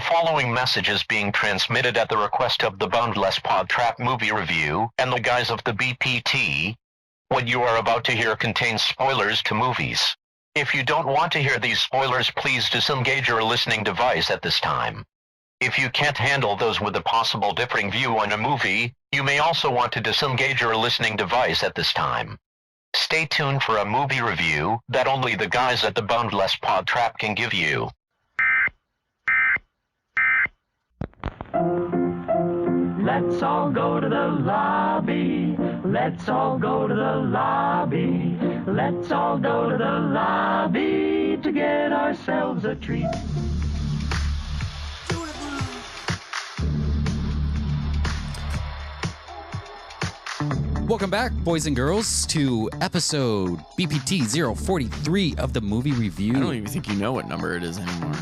following message is being transmitted at the request of the Boundless PodTrap movie review and the guys of the BPT. What you are about to hear contains spoilers to movies. If you don't want to hear these spoilers, please disengage your listening device at this time. If you can't handle those with a possible differing view on a movie, you may also want to disengage your listening device at this time. Stay tuned for a movie review that only the guys at the Boundless PodTrap can give you. Let's all go to the lobby. Let's all go to the lobby. Let's all go to the lobby to get ourselves a treat. Welcome back, boys and girls, to episode BPT 043 of the movie review. I don't even think you know what number it is anymore.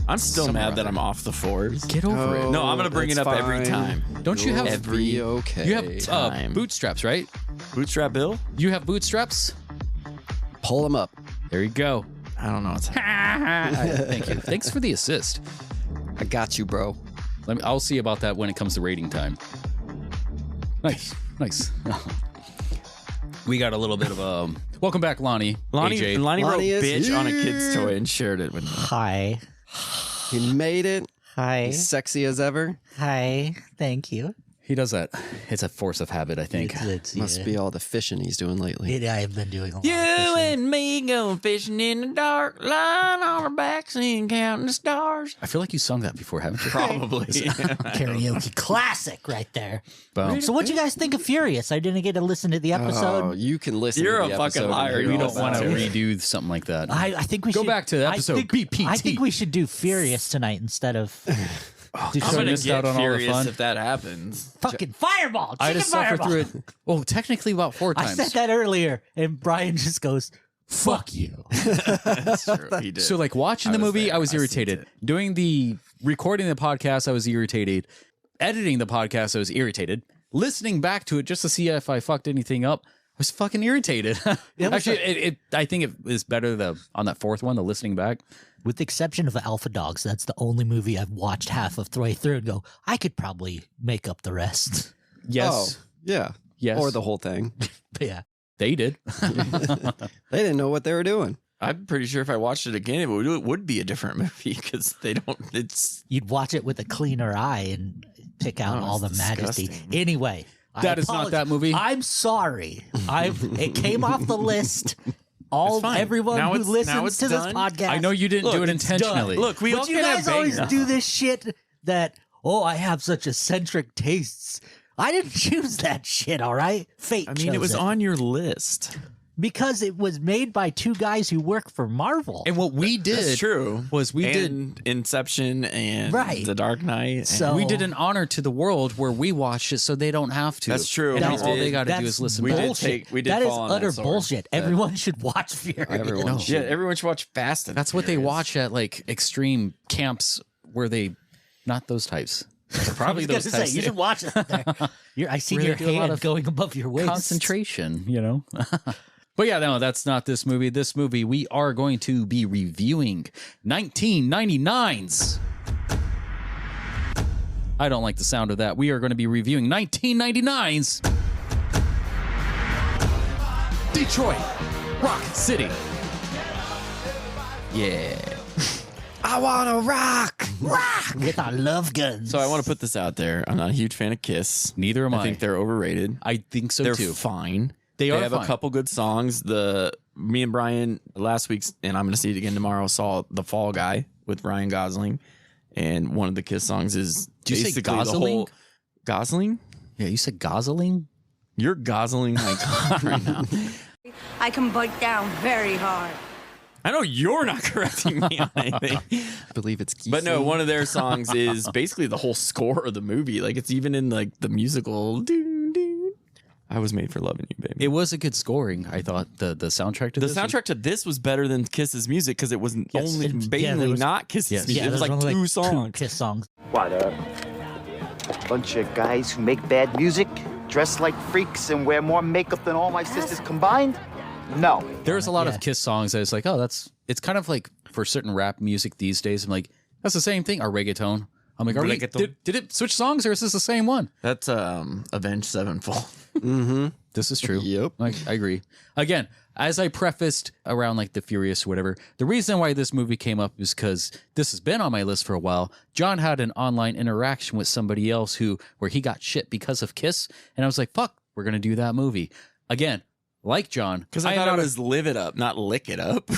I'm still mad that I'm off the fours. Get over it. No, I'm going to bring it up every time. Don't you have every okay? You have bootstraps, right? Bootstrap Bill? You have bootstraps? Pull them up. There you go. I don't know what's happening. Thank you. Thanks for the assist. I got you, bro. I'll see about that when it comes to rating time. Nice. Nice. We got a little bit of a... Welcome back, Lonnie. Lonnie AJ. wrote Lonnie bitch on a kid's toy and shared it with me. Hi. He made it. Hi. He's sexy as ever. Hi. Thank you. He does that. It's a force of habit, I think. Must be all the fishing he's doing lately. I've been doing a lot You of fishing. and me going fishing in the dark, lying on our backs and counting the stars. I feel like you sung that before, haven't you? Probably. Karaoke classic right there. Boom. So what'd you guys think of Furious? I didn't get to listen to the Oh, episode. you can listen You're to the a fucking episode liar. and You hear don't all want about to it. redo something like that. I think we Go should back to the episode BPT. I think we should do Furious tonight instead of Oh, do I'm some going to missed out get on all the furious fun. if that happens. fucking fireball. I Chicken just suffered fireball. through it. Well, technically about 4 I times. said that earlier, and Brian just goes, "Fuck you." That's true. He did. So, like, watching the movie, I was seen irritated. it. Doing the recording the podcast, I was irritated. Editing the podcast, I was irritated. Listening back to it just to see if I fucked anything up, I was fucking irritated. Actually, I think it is better on that fourth one, the listening back. With the exception of Alpha Dogs, that's the only movie I've watched half of the way through and go, I could probably make up the rest. Yes. Oh, yeah. Yes. Or the whole thing. But yeah. They did. They didn't know what they were doing. I'm pretty sure if I watched it again, it would be a different movie because they don't. It's You'd watch it with a cleaner eye and pick out all the it's majesty. disgusting. Anyway. That is not that movie. I'm sorry. It came off the list. It's fine. Everyone Now who it's listens to this done. podcast. I know you didn't do it it's intentionally. done. Look, we all But you can guys have always bangers. do this shit that, I have such eccentric tastes. I didn't choose that shit, all right? Fate I mean, it was chose on your list. because it was made by two guys who work for Marvel. And what we did That's true. was we did And Inception and Right. The Dark Knight. So- we did an honor to the world where we watched it so they don't have to. That's true. And We all did. they got to do That's is listen We back. did bullshit. we did That is fall on that utter sword. bullshit. Everyone should watch Furious. Everyone Yeah, everyone should watch Fast and That's what they Furious. watch at like extreme camps where they, not those types. Probably I was those gonna types. say, you should watch it there. I see Where they your do a lot hand of going above your waist. concentration, you know. But yeah, no, that's not this movie. This movie we are going to be reviewing 1999's. I don't like the sound of that. We are going to be reviewing 1999's Detroit Rock City. Yeah. I want to rock. With our love guns. So I want to put this out there. I'm not a huge fan of Kiss. Neither am I. I think they're overrated. I think so They're too. fine. They are have fine. a couple good songs. Me and Brian last week's, and I'm going to see it again tomorrow, saw The Fall Guy with Ryan Gosling. And one of the Kiss songs is Did you say basically the Gosling? whole... Gosling? Yeah, you said Gosling? You're Gosling like right now. I can bite down very hard. I know you're not correcting me on anything. I believe it's Geese. But no, one of their songs is basically the whole score of the movie. Like it's even in like the musical. Doo, doo. I was made for loving you, baby. It was a good scoring, I thought. The soundtrack to The this. soundtrack to this was better than Kiss's music because it was only It- mainly yeah, there was- not Kiss's yes. music. yeah, It was there's like only two songs. Kiss songs. What, a bunch of guys who make bad music, dress like freaks, and wear more makeup than all my sisters combined? No. There's a lot Yeah. of Kiss songs that it's like, oh, it's kind of like for certain rap music these days. I'm like, that's the same thing. Or reggaeton. I'm like, did it switch songs or is this the same one? That's Avenged Sevenfold. Mm-hmm. This is true. Yep. I agree. Again, as I prefaced around like the Furious or whatever, the reason why this movie came up is because this has been on my list for a while. John had an online interaction with somebody else where he got shit because of Kiss. And I was like, fuck, we're going to do that movie. Again, like John. Because I thought it was Live It Up, not Lick It Up.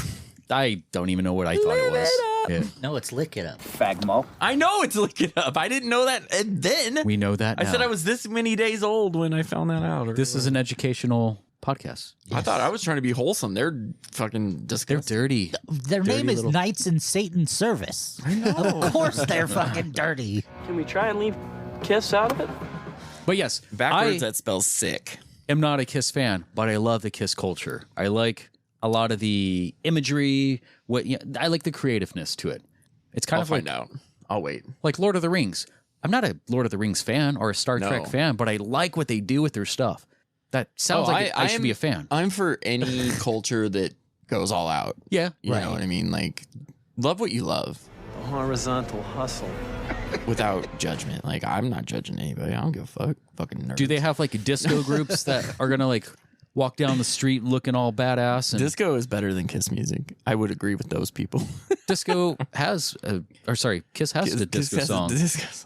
I don't even know what I thought it was. Yeah. No, it's Lick It Up. Fagmo. I know it's Lick It Up. I didn't know that then. We know that now. I said I was this many days old when I found that out. This is an educational podcast. I thought I was trying to be wholesome. They're fucking disgusting. They're dirty. Their name is Knights in Satan's Service. I know. Of course they're fucking dirty. Can we try and leave Kiss out of it? But yes, Backwards, that spells sick. I'm not a Kiss fan, but I love the Kiss culture. I like a lot of the imagery. I like the creativeness to it. It's kind of like, find out. I'll wait. Like Lord of the Rings. I'm not a Lord of the Rings fan or a Star Trek fan, but I like what they do with their stuff. That sounds like I should be a fan. I'm for any culture that goes all out. Yeah. You know what I mean? Like, love what you love. The horizontal hustle. Without judgment. Like, I'm not judging anybody. I don't give a fuck. Fucking nerds. Do they have like disco groups that are going to like walk down the street looking all badass? And disco is better than Kiss music. I would agree with those people. Disco has, Kiss has the disco song.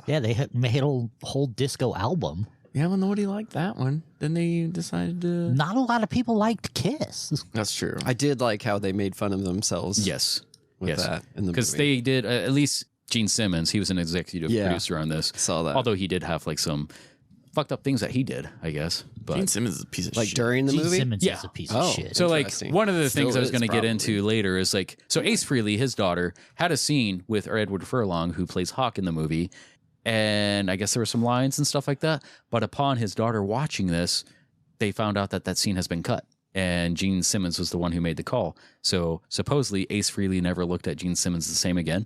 Yeah, they made a whole disco album. Yeah, well, nobody liked that one. Then they decided to... Not a lot of people liked Kiss. That's true. I did like how they made fun of themselves. Yes. With that in the because movie. they did, at least Gene Simmons, he was an executive producer on this. Saw that. Although he did have like some fucked up things that he did, I guess. But Gene Simmons is a piece of like shit. during the Gene movie? Simmons is a piece of shit. So like one of the things Still I was is, going to get probably. into later is like, so Ace Frehley, his daughter, had a scene with Edward Furlong, who plays Hawk in the movie. And I guess there were some lines and stuff like that. But upon his daughter watching this, they found out that scene has been cut. And Gene Simmons was the one who made the call. So supposedly Ace Frehley never looked at Gene Simmons the same again.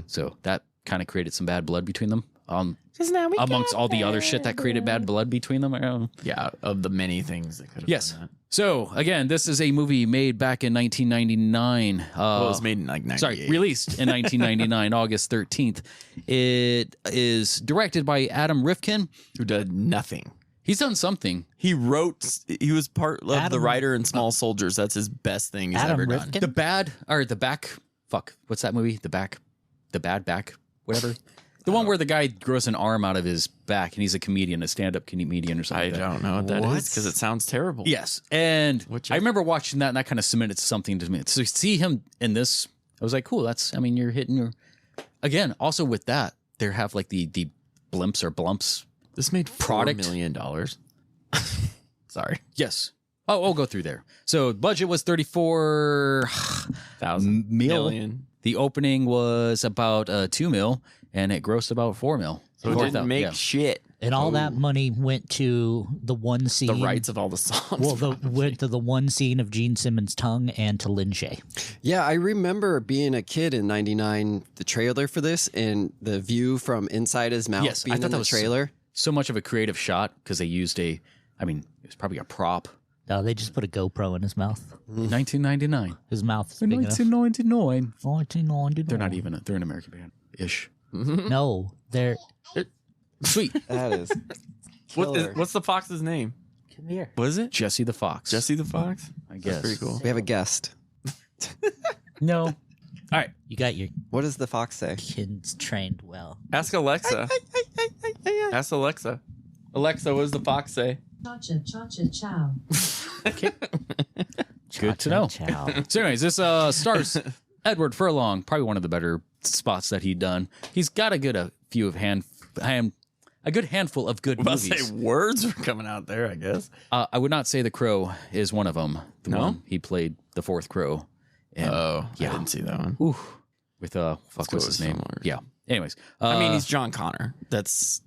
So that kind of created some bad blood between them. Amongst all the other shit that created bad blood between them. Yeah, of the many things that could have Yes. done that. So again, this is a movie made back in 1999. Well, it was made in like 98. Sorry, released in 1999, August 13th. It is directed by Adam Rifkin, who did nothing. He's done something. He was part of the writer in Small Soldiers. That's his best thing he's ever done. What's that movie? The Bad Back, whatever. The one where the guy grows an arm out of his back and he's a comedian, a stand-up comedian or something. I don't know what that is because it sounds terrible. Yes. And I remember watching that and that kind of cemented something to me. So see him in this, I was like, cool, you're hitting your... Again, also with that, they have like the blimps or blumps. This made $4 million. Sorry. Yes. Oh, I'll go through there. So budget was 34,000 million. The opening was about 2 mil, and it grossed about 4 mil. So it didn't make shit. And all that money went to the one scene. The rights of all the songs. Well, went to the one scene of Gene Simmons' tongue and to Lin Shaye. Yeah, I remember being a kid in '99, the trailer for this, and the view from inside his mouth Yes, being I thought in that the was trailer. So much of a creative shot because they used it was probably a prop. No, they just put a GoPro in his mouth. 1999. His mouth is big enough. 1999. 1999. They're not even, they're an American band-ish. No, they're... Sweet. That is. What's the fox's name? Come here. What is it? Jesse the Fox. Jesse the Fox? I guess. That's pretty cool. We have a guest. No. All right. You got your What does the fox say? kids trained well. Ask Alexa. Ask Alexa. Alexa, what does the fox say? Cha-cha, cha-cha, chow. Good to know. Chow. So anyways, this stars Edward Furlong, probably one of the better spots that he'd done. He's got a good handful of good About movies. to say words were coming out there, I guess. I would not say The Crow is one of them. The one he played the fourth Crow. And, I didn't see that one. Ooh, with what's his name? Yeah. Anyways, I mean, he's John Connor. That is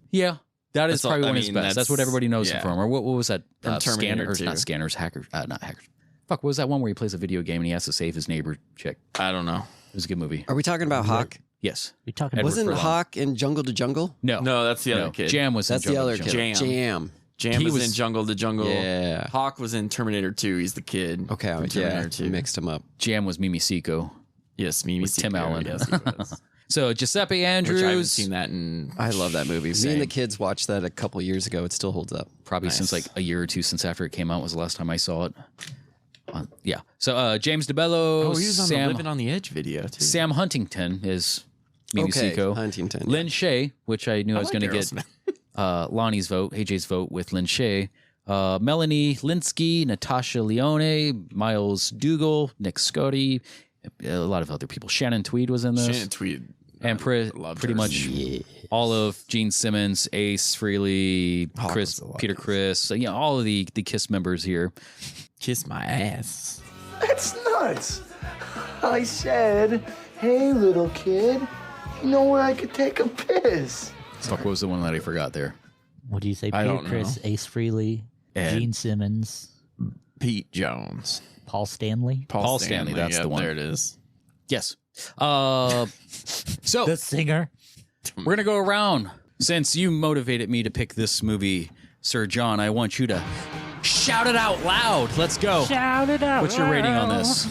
probably one of his best. That's what everybody knows him from. Or what was that? From Terminator Scanners, 2. not Scanners, Hackers, not Hackers. Fuck, what was that one where he plays a video game and he has to save his neighbor chick? I don't know. It was a good movie. Are we talking about Hawk? Yes. We talking Edward Wasn't Furlong. Hawk in Jungle to Jungle? No. No, that's the other kid. Jam was That's in the Jungle other to kid. Jungle. Jam He was was- in Jungle to Jungle. Yeah. Hawk was in Terminator 2. He's the kid. Okay, from Terminator 2. mixed him up. Jam was Mimi Siko. Yes, Mimi With Tim Siko. Allen. Yes, he was. So Giuseppe Which I haven't Andrews. seen that in. I love that movie. Same. Me and the kids watched that a couple years ago. It still holds up. Probably Nice. since like a year or two since after it came out was the last time I saw it. Yeah. So James DeBello, Oh, he was on the Sam, Living on the Edge video too. Sam Huntington is Mimi Okay, Seiko. Huntington. Lynn Shay, which I knew I was like going to get Aerosmith. Lonnie's vote, AJ's vote with Lynn Shay. Melanie Linsky, Natasha Leone, Miles Dougal, Nick Scotty, a lot of other people. Shannon Tweed was in this. Shannon Tweed. And loved pretty her. much all of Gene Simmons, Ace Frehley, Oh, Chris, that's a lot. Peter Criss, so, all of the KISS members here. Kiss my ass. That's nuts. I said, hey, little kid, you know where I could take a piss? Fuck, what was the one that I forgot there? What do you say? I Peter don't Criss, know. Ace Frehley, Ed. Gene Simmons, Pete Jones. Paul Stanley, Paul Stanley, that's Yep, the one. There it is. Yes. So the singer. we're going to go around. Since you motivated me to pick this movie, Sir John, I want you to shout it out loud. Let's go. Shout it out. What's your rating on this?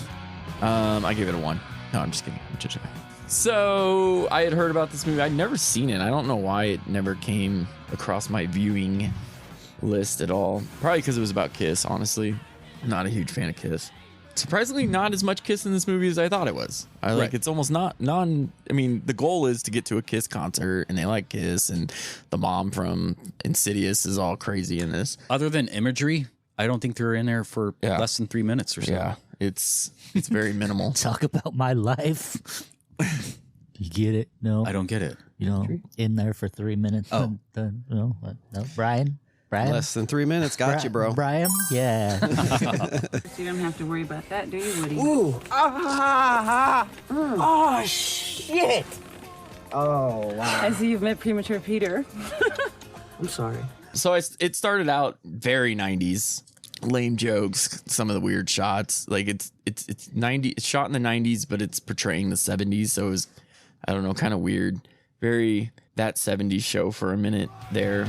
I gave it a 1. No, I'm just kidding. So I had heard about this movie. I'd never seen it. I don't know why it never came across my viewing list at all. Probably because it was about Kiss, honestly. I'm not a huge fan of Kiss. Surprisingly, not as much Kiss in this movie as I thought it was. Right. It's almost I mean, the goal is to get to a Kiss concert, and they like Kiss, and the mom from Insidious is all crazy in this. Other than imagery, I don't think they're in there for Yeah. less than 3 minutes or so. Yeah, it's very minimal. Talk about my life. You get it? No, I don't get it. in there for 3 minutes. Oh. No, Brian. Less than 3 minutes. Got you, bro. Brian. Yeah. You don't have to worry about that, do you, Woody? Ooh. Oh, shit. Oh, wow. I see you've met premature Peter. I'm sorry. So it started out very 90s, lame jokes, some of the weird shots. Like it's 90, it's shot in the 90s, but it's portraying the 70s. So it was, I don't know, kind of weird. Very that 70s show for a minute there.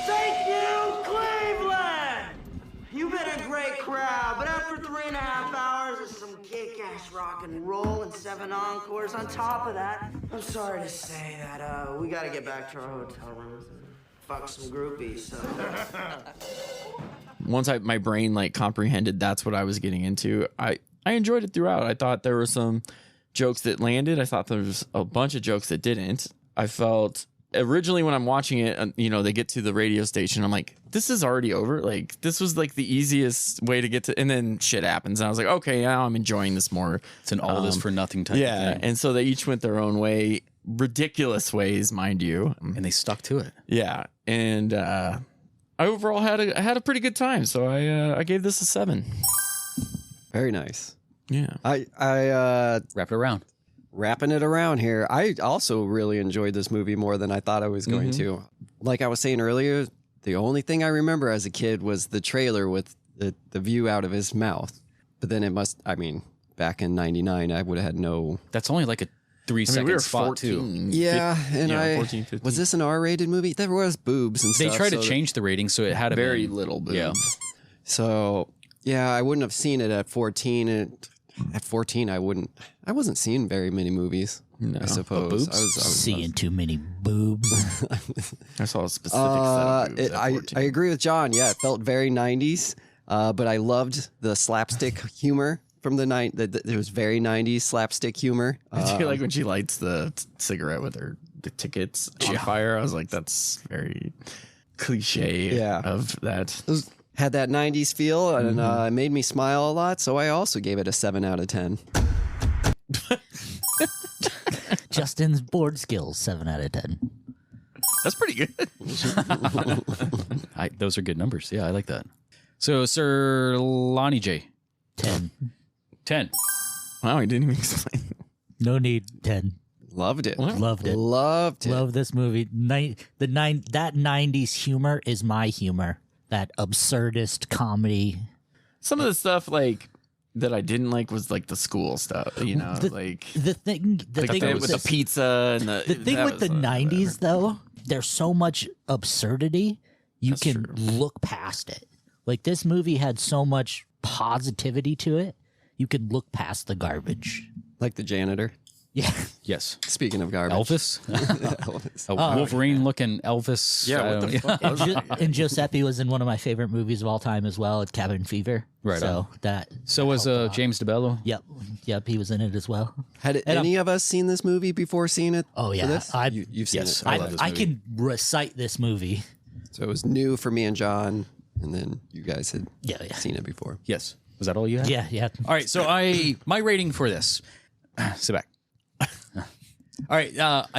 Thank you, Cleveland! You've been a great crowd, but after 3.5 hours of some kick-ass rock and roll and 7 encores on top of that, I'm sorry to say that we gotta get back to our hotel rooms and fuck some groupies, so... Once my brain like comprehended that's what I was getting into, I enjoyed it throughout. I thought there were some jokes that landed. I thought there was a bunch of jokes that didn't. I felt originally when I'm watching it, they get to the radio station. I'm like, this is already over. Like this was like the easiest way to get to, and then shit happens. And I was like, okay, now I'm enjoying this more. It's an all this for nothing type of thing. And so they each went their own way, ridiculous ways, mind you. And they stuck to it. Yeah. And, I overall had a pretty good time, so I gave this a 7. Very nice. Yeah. I Wrap it around. wrapping it around here. I also really enjoyed this movie more than I thought I was going to. Like I was saying earlier, the only thing I remember as a kid was the trailer with the view out of his mouth. But then back in 99, I would have had no... That's only like a 3-second we were spot 14, too. Yeah, and 14, 15. was this an R-rated movie? There was boobs and They stuff. tried to so change the rating so it had very been, little boobs. Yeah. So, yeah, I wouldn't have seen it at 14. And at 14, I wasn't seeing very many movies, I suppose. boobs? I was Seeing too many boobs. I saw a specific set of boobs at 14. I agree with John. Yeah, it felt very 90s, but I loved the slapstick humor from the night. It was very 90s slapstick humor. I do like when she lights the cigarette with the tickets on fire. I was like, that's very cliche of that. Had that 90s feel, and it made me smile a lot, so I also gave it a 7 out of 10. Justin's board skills, 7 out of 10. That's pretty good. Those are good numbers. Yeah, I like that. So, Sir Lonnie J. 10. 10. Wow, he didn't even explain. No need. 10. Loved it. Loved it. Loved it. Love this movie. That 90s humor is my humor. That absurdist comedy. Some of the stuff like that I didn't like was like the school stuff, The thing with with the pizza and the thing with the 90s though there's so much absurdity, you can look past it. Like, this movie had so much positivity to it, you can look past the garbage. Like the janitor. Yeah. Yes. Speaking of garbage. Elvis? Elvis. A Wolverine-looking Elvis. Yeah, what the fuck? And Giuseppe was in one of my favorite movies of all time as well, Cabin Fever. Right So So was James DeBello? Yep, he was in it as well. Had any of us seen this movie before seeing it? Oh, yeah. for this? You've seen yes, it. I love this I movie. can recite this movie. So it was new for me and John, and then you guys had seen it before. Yes. Was that all you had? Yeah. All right, so my rating for this. Sit back. All right.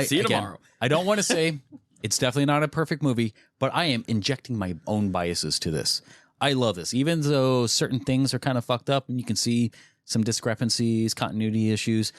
See you tomorrow. I don't want to say it's definitely not a perfect movie, but I am injecting my own biases to this. I love this, even though certain things are kind of fucked up and you can see some discrepancies, continuity issues.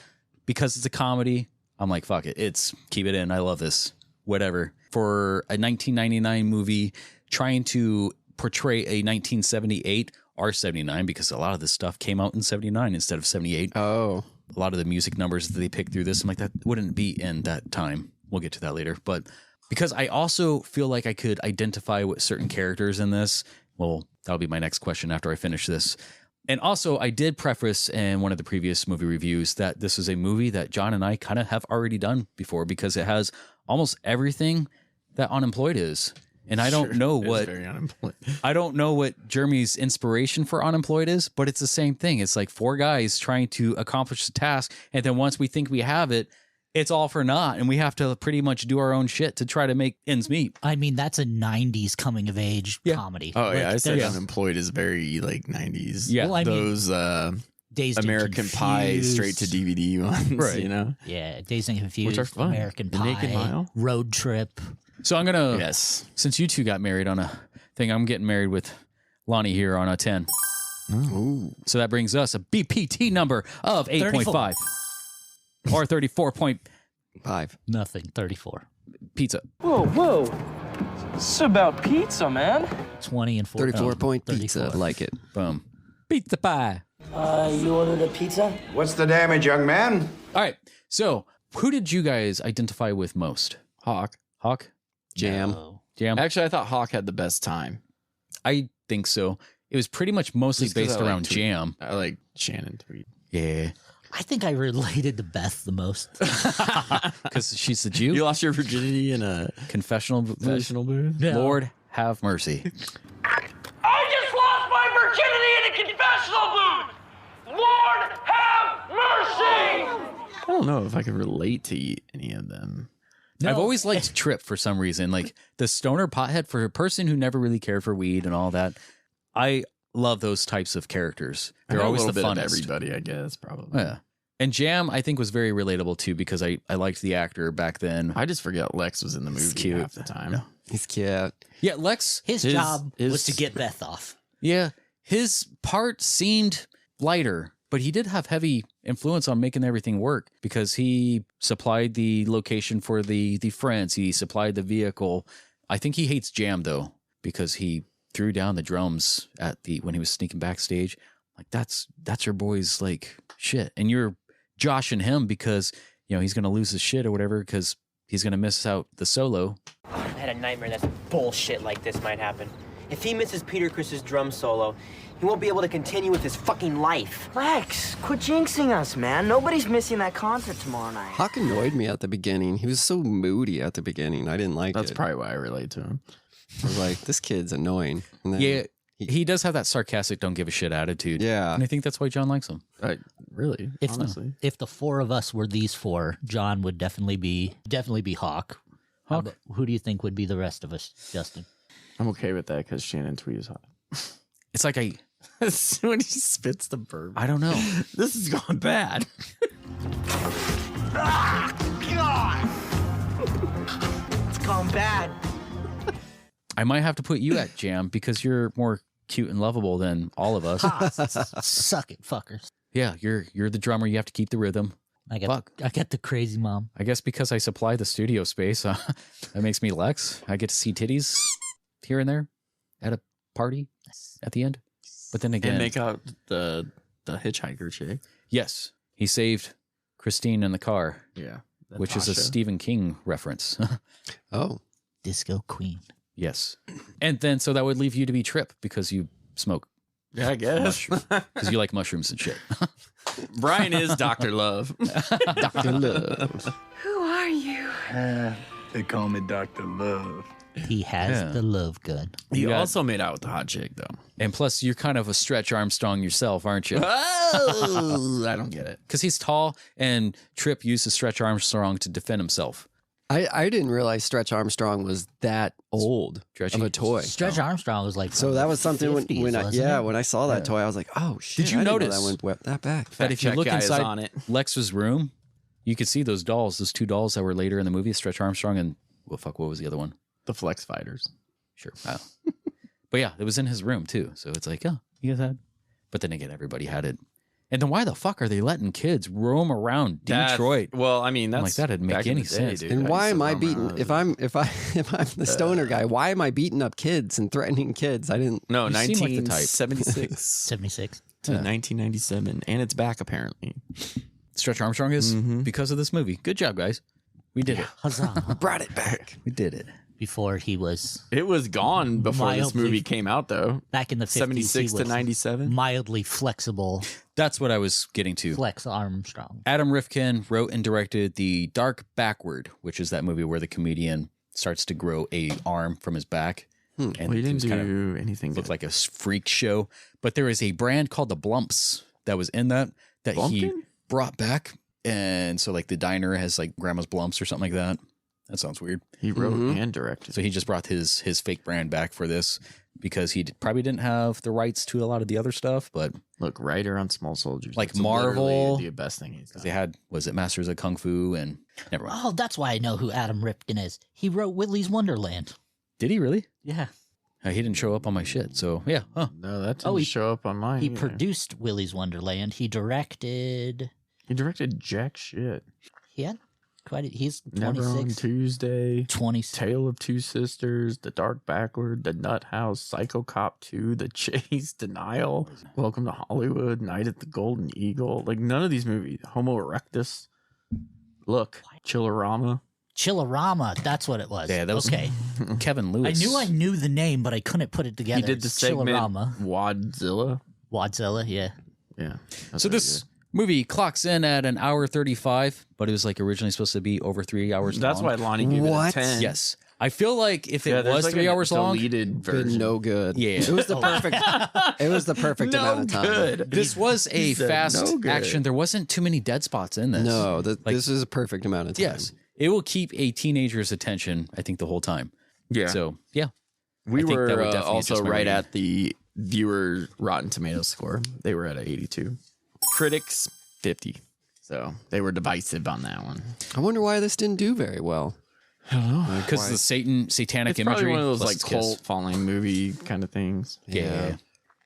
Because it's a comedy, I'm like, fuck it. Keep it in. I love this. Whatever. For a 1999 movie trying to portray a 1978 or 79, because a lot of this stuff came out in 79 instead of 78. Oh. A lot of the music numbers that they pick through this, I'm like, that wouldn't be in that time. We'll get to that later. But because I also feel like I could identify with certain characters in this, well, that'll be my next question after I finish this. And also, I did preface in one of the previous movie reviews that this is a movie that John and I kind of have already done before, because it has almost everything that Unemployed is. And I don't know what I don't know what Jeremy's inspiration for Unemployed is, but it's the same thing. It's like four guys trying to accomplish the task, and then once we think we have it, it's all for naught, and we have to pretty much do our own shit to try to make ends meet. I mean, that's a 90s coming of age comedy. Oh, yeah. I said there's- Unemployed is very, like, 90s. Yeah. Well, I mean, Those Dazed and American Pie Confused. straight to DVD ones, Right. you know? Yeah, Dazed and Confused, Which are fun. American The Pie, Naked Mile. Road Trip. So I'm going to, Yes. since you two got married on a thing, I'm getting married with Lonnie here on a 10. Ooh. So that brings us a BPT number of 8.5 or 34.5. Five. 34. Pizza. Whoa. It's about pizza, man. 20 and 4. 34-point pizza. Like it. Boom. Pizza pie. You ordered a pizza? What's the damage, young man? All right. So who did you guys identify with most? Hawk. Hawk? Jam. No. Jam? Actually, I thought Hawk had the best time. I think so. It was pretty much mostly Just 'cause based I like around Tweet. Jam. I like Shannon Tweet. Yeah. I think I related to Beth the most. Because she's the Jew. You lost your virginity in a Confessional booth. booth? Yeah. Lord have mercy. I just lost my virginity in a confessional booth! Lord have mercy! I don't know if I can relate to any of them. I've always liked Trip for some reason. Like the stoner pothead, for a person who never really cared for weed and all that. I love those types of characters. They're I know always a the little bit funnest. of everybody, I guess, probably. Yeah. And Jam, I think, was very relatable too, because I liked the actor back then. I just forget Lex was in the movie cute. half the time. He's cute. Yeah, Lex. His job was to get Beth off. Yeah, his part seemed lighter, but he did have heavy influence on making everything work, because he supplied the location for the friends. He supplied the vehicle. I think he hates Jam though, because he threw down the drums when he was sneaking backstage. Like that's your boy's like shit, and you're joshing him because he's gonna lose his shit or whatever, because he's gonna miss out the solo. I had a nightmare that bullshit like this might happen. If he misses Peter Chris's drum solo, he won't be able to continue with his fucking life. Lex, quit jinxing us, man. Nobody's missing that concert tomorrow night. Hawk annoyed me at the beginning. He was so moody at the beginning. I didn't like That's it. probably why I relate to him. I was like, this kid's annoying. And then Yeah, he does have that sarcastic, don't give a shit attitude. Yeah. And I think that's why John likes him. Really, honestly. If the four of us were these four, John would definitely be Hawk. Hawk. Who do you think would be the rest of us, Justin? I'm okay with that because Shannon Tweet is hot. It's like when he spits the burp. I don't know. This is going bad. God! It's gone bad. I might have to put you at Jam because you're more cute and lovable than all of us. Suck it, fuckers. Yeah, you're the drummer. You have to keep the rhythm. I got the crazy mom. I guess because I supply the studio space, that makes me Lex. I get to see titties here and there at a party at the end. But then again, And make out the hitchhiker chick. Yes, he saved Christine in the car. Yeah. Which is a Natasha. Stephen King reference. Oh. Disco Queen. Yes. And then so that would leave you to be Trip because you smoke. Yeah, I guess. Because you like mushrooms and shit. Brian is Dr. Love. Dr. Love. Who are you? They call me Dr. Love. He has the love gun. You also made out with the hot chick, though. And plus, you're kind of a Stretch Armstrong yourself, aren't you? Oh, I don't get it. Because he's tall, and Trip uses Stretch Armstrong to defend himself. I didn't realize Stretch Armstrong was that old Stretchy. of a toy. Stretch Armstrong was like So that was something 50s, when wasn't I saw that toy, I was like, oh shit! Did you I didn't know notice that went that back? That if you check look guy is inside on it. Lex's room, you could see those dolls, those two dolls that were later in the movie, Stretch Armstrong and what was the other one? The Flex Fighters. Sure. Wow. But yeah, it was in his room too. So it's like, oh, you guys had. But then again, everybody had it. And then why the fuck are they letting kids roam around Detroit? Well, I mean, that's I'm like, that didn't make any sense. Dude. And why am I used to roam beating? around. If I'm the stoner guy, why am I beating up kids and threatening kids? I didn't. No, You seem like the type. 1976 76. to 1997, and it's back apparently. Stretch Armstrong is because of this movie. Good job, guys. We did it. Huzzah. Brought it back. We did it. Before he was It was gone before this Mildly- movie came out, though. back in the 50s. 76 he to was 97. mildly flexible That's what I was getting to. Flex Armstrong. Adam Rifkin wrote and directed The Dark Backward, which is that movie where the comedian starts to grow a arm from his back. And Well, he it didn't was kind of do anything. looked Good. like a freak show. But there is a brand called the Blumps that was in that he Blumpkin? brought back. And so like the diner has like Grandma's Blumps or something like that. That sounds weird. He wrote and directed. So he just brought his fake brand back for this because he probably didn't have the rights to a lot of the other stuff. But Look, writer on Small Soldiers. like That's literally Marvel, the best thing he's done. they had, was it Masters of Kung Fu and never mind. Oh, that's why I know who Adam Rifkin is. He wrote Willy's Wonderland. Did he really? Yeah. He didn't show up on my shit. So yeah. Huh. No, that didn't show up on mine. He either. produced Willy's Wonderland. He directed. He directed jack shit. He had quite. He's Never on 26. Tuesday. 26. Tale of Two Sisters, The Dark Backward, The Nut House, Psycho Cop 2, The Chase, Denial, Welcome to Hollywood, Night at the Golden Eagle. Like none of these movies. Homo erectus. Look, Chillerama. Chillerama. That's what it was. Yeah, that was okay. Kevin I Lewis. knew the name, but I couldn't put it together. He did the It's segment Chillerama. Wadzilla. Wadzilla. Yeah. Yeah. So this movie clocks in at an hour 35, but it was like originally supposed to be over 3 hours That's long. why Lonnie gave it a 10. Yes. I feel like if it there's was like 3 a hours long, deleted version. Been no good. Yeah. It was the perfect. It was the perfect No amount of time. good. this was a He said fast no good. action. There wasn't too many dead spots in this. No, Like- this is a perfect amount of time. Yes. It will keep a teenager's attention, I think, the whole time. Yeah. So, yeah. We I think were that would definitely also adjust my right rating. at the viewer Rotten Tomatoes score. They were at an 82. Critics, 50. So they were divisive on that one. I wonder why this didn't do very well. Because the satanic It's probably imagery. one of those plus like its kiss. cult following movie kind of things. Yeah.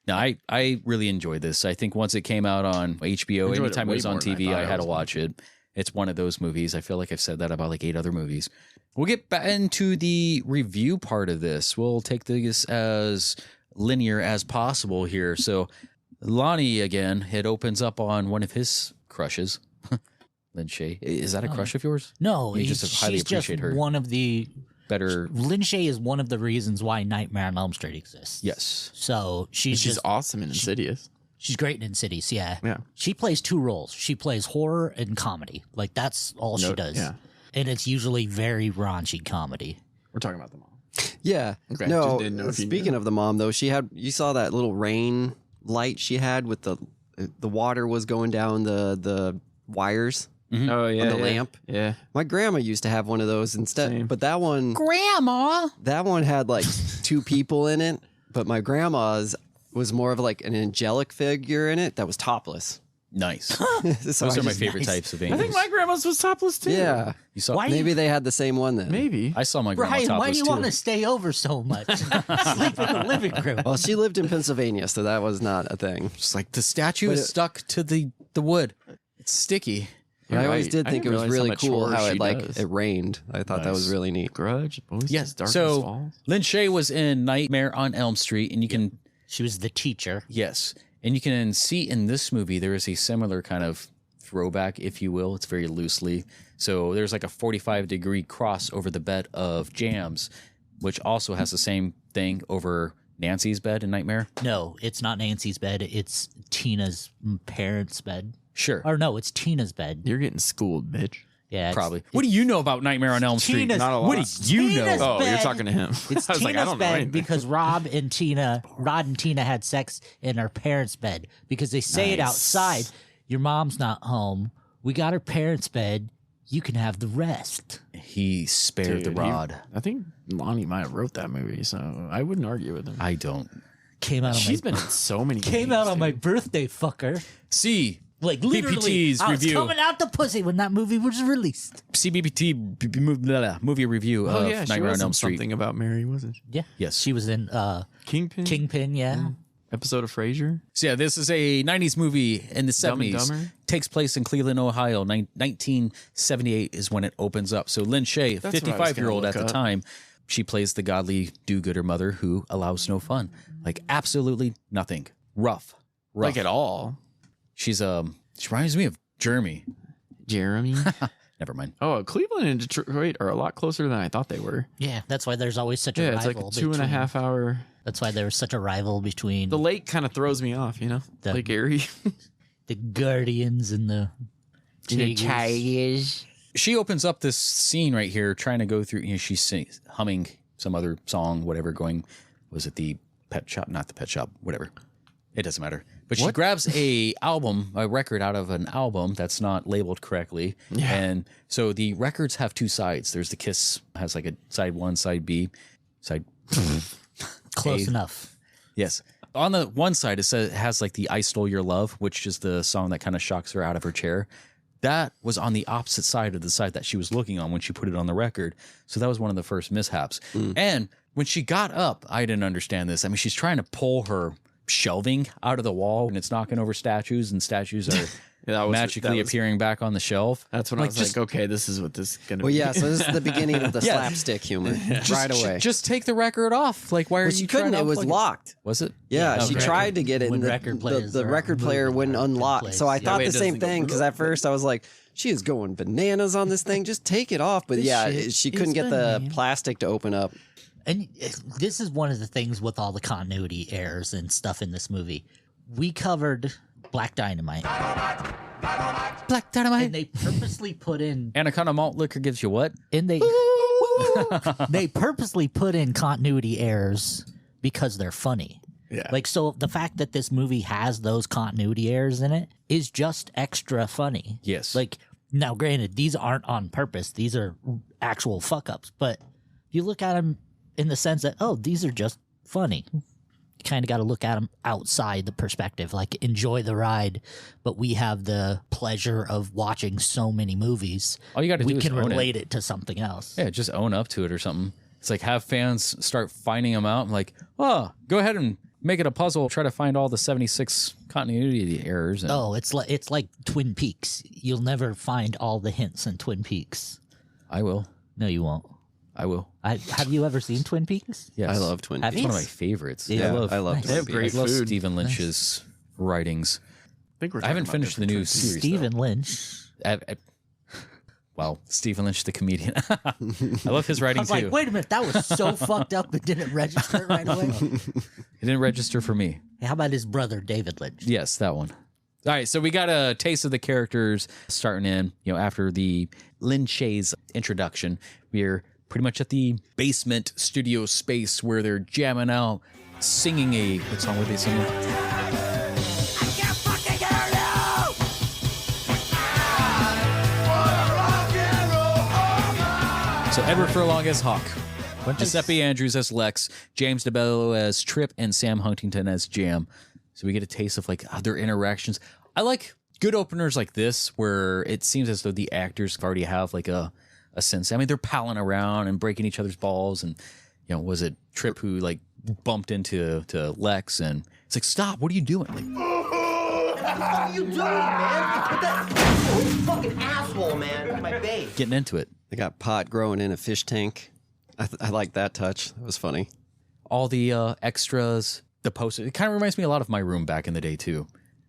No, I really enjoyed this. I think once it came out on HBO, Enjoyed it anytime it way was on more than I TV, thought I I had to was watch it. It's one of those movies. I feel like I've said that about like 8 other movies. We'll get back into the review part of this. We'll take this as linear as possible here. So Lonnie, again, it opens up on one of his crushes. Lynn Shay. Is that a crush of yours? No, You just highly she's appreciate just her. one of the. Better. Lynn Shay is one of the reasons why Nightmare on Elm Street exists. Yes. So she's She's just awesome in Insidious. she's great in Insidious. Yeah. Yeah. She plays 2 roles. She plays horror and comedy. Like that's all she does. Yeah. And it's usually very raunchy comedy. We're talking about the mom. Yeah. Okay, No. just didn't know if you Speaking knew. of the mom, though, she had. You saw that little rain light she had with the water was going down the wires. Oh yeah. On the lamp. Yeah. My grandma used to have one of those instead, Same. but that one had like 2 people in it. But my grandma's was more of like an angelic figure in it that was topless. Nice. So Those I are my just- favorite types of I angels. think my grandma's was topless too. Yeah, You saw? Why- maybe they had the same one then. Maybe. I saw my grandma Brian, topless why do you too. want to stay over so much? Sleep in the living room. Well, she lived in Pennsylvania, so that was not a thing. Just like the statue But is it- stuck to the wood. It's sticky. But I always right. did I think it didn't was realize how really much cool horror how she it like does. it rained. I thought that was Nice. really neat. Grudge. Boys, Yes. Darkness So Falls. Lynn Shay was in Nightmare on Elm Street, and you can She was the teacher. yes, and you can see in this movie there is a similar kind of throwback, if you will. It's very loosely. So there's like a 45-degree cross over the bed of Jam's, which also has the same thing over Nancy's bed in Nightmare. No, it's not Nancy's bed. It's Tina's parents' bed. Sure. Or no, it's Tina's bed. You're getting schooled, bitch. Yeah, probably. What do you know about Nightmare on Elm Street? Not a lot. What do you know? Oh, you're talking to him. It's I was Tina's like, I don't know bed anything. because Rod and Tina had sex in her parents' bed because they say it outside. Your mom's not home. We got her parents' bed. You can have the rest. He spared the rod. I think Lonnie might have wrote that movie, so I wouldn't argue with him. I don't. Came out. She's been in so many. Came out on my birthday, fucker. See, like literally, BPT's I was review. coming out the pussy when that movie was released. CBPT movie review of Nightmare on Elm Street. Something about Mary, wasn't she? Yeah. Yes. She was in Kingpin. Kingpin, yeah. Episode of Frasier. So yeah, this is a 90s movie in the Dumb and 70s. Dumber? Takes place in Cleveland, Ohio. 1978 is when it opens up. So Lynn Shay, That's what I was 55-year-old gonna at the look up. time, she plays the godly do-gooder mother who allows no fun. Like absolutely nothing. Rough. Like at all. She's she reminds me of Jeremy. Never mind. Oh, Cleveland and Detroit are a lot closer than I thought they were. Yeah, that's why there's always such a Yeah, rival. it's like a 2.5 hour. That's why there's such a rival between The lake kind of throws me off, you know? Lake Erie. the Guardians and the Tigers. She opens up this scene right here, trying to go through. You know, she's humming some other song, whatever. Going, was it the Pet Shop? Not the Pet Shop. Whatever. It doesn't matter. But she grabs a record out of an album that's not labeled correctly, and so the records have two sides. There's the Kiss has like a side 1, side B, side. Close enough. Yes. On the one side, it has like the I Stole Your Love, which is the song that kind of shocks her out of her chair. That was on the opposite side of the side that she was looking on when she put it on the record. So that was one of the first mishaps. And when she got up, I didn't understand this. I mean, she's trying to pull her shelving out of the wall and it's knocking over statues, and statues are magically appearing back on the shelf. That's when I was like, okay, this is what this is going to Well, be. yeah, so this is the beginning of the slapstick humor right away. Just take the record off. Like, why are she you couldn't. trying to It was unplug locked. Was it? Yeah, she tried to get it, and the record player wouldn't unlock. place. So I thought way the it same doesn't go thing because at first I was like, she is going bananas on this thing. Just take it off. But This yeah, shit she is couldn't get the bananas. plastic to open up. And this is one of the things with all the continuity errors and stuff in this movie. We covered Black Dynamite. Black Dynamite. And they purposely put in... Anaconda malt liquor gives you what? And they purposely put in continuity errors because they're funny. Yeah. Like, so the fact that this movie has those continuity errors in it is just extra funny. Yes. Like, now granted, these aren't on purpose. These are actual fuck-ups. But you look at them in the sense that, oh, these are just funny. You kind of got to look at them outside the perspective, like enjoy the ride. But we have the pleasure of watching so many movies. All you got to do is we can own relate it to something else. Yeah, just own up to it or something. It's like have fans start finding them out. I'm like, oh, go ahead and make it a puzzle. Try to find all the 76 continuity errors. And Oh, it's like Twin Peaks. You'll never find all the hints in Twin Peaks. I will. No, you won't. I will. Have you ever seen Twin Peaks? Yes. I love Twin Have Peaks. It's one of you? my favorites. Yeah, I love Twin Peaks. great I love food. Stephen Lynch's writings. I think we're I haven't talking about finished the new different series. Stephen Lynch. Well, Stephen Lynch, the comedian. I love his writing I was too. like, wait a minute, that was so fucked up it didn't register right away. It didn't register for me. How about his brother, David Lynch? Yes, that one. All right, so we got a taste of the characters starting in, after the Lin Shaye's introduction. We're pretty much at the basement studio space where they're jamming out, singing what song were they singing? So Edward Furlong as Hawk, Giuseppe Andrews as Lex, James DeBello as Trip, and Sam Huntington as Jam. So we get a taste of like their interactions. I like good openers like this where it seems as though the actors already have like a sense. I mean, they're palling around and breaking each other's balls, and was it Trip who like bumped into Lex, and it's like, stop! What are you doing? Like, What are you doing, man? You put that fucking asshole, man, in my base. getting into it. They got pot growing in a fish tank. I like that touch. That was funny. All the extras, the posters. It kind of reminds me a lot of my room back in the day too.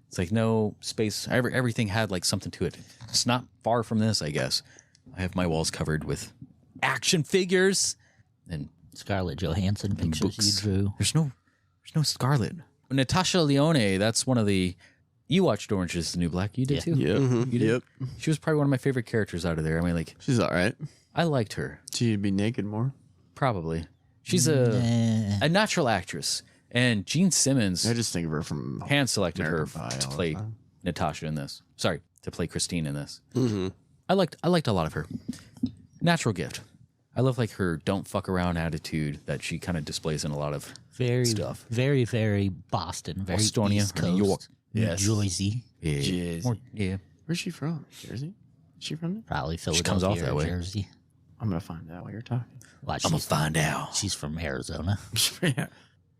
It's like no space. Everything had like something to it. It's not far from this, I guess. I have my walls covered with action figures and Scarlett Johansson pictures books. you drew. There's no Scarlett. Natasha Lyonne, that's one of the... You watched Orange is the New Black. You did too? Yep. Mm-hmm. You did? She was probably one of my favorite characters out of there. I mean, like... She's all right. I liked her. She'd be naked more. Probably. She's a natural actress. And Gene Simmons... I just think of her from... hand-selected her American Pie to all the play time. Natasha in this. Sorry, to play Christine in this. Mm-hmm. I liked a lot of her. Natural gift. I love like her don't fuck around attitude that she kind of displays in a lot of stuff. Very, very Boston. Very Bostonia, East Coast. New York. Yes. Jersey. Yeah. Jersey. Yeah. Where's she from? Jersey? Is she from there? Probably Philadelphia comes off that or way. Jersey. I'm going to find out while you're talking. Well, I'm gonna find out. She's from Arizona. Yeah.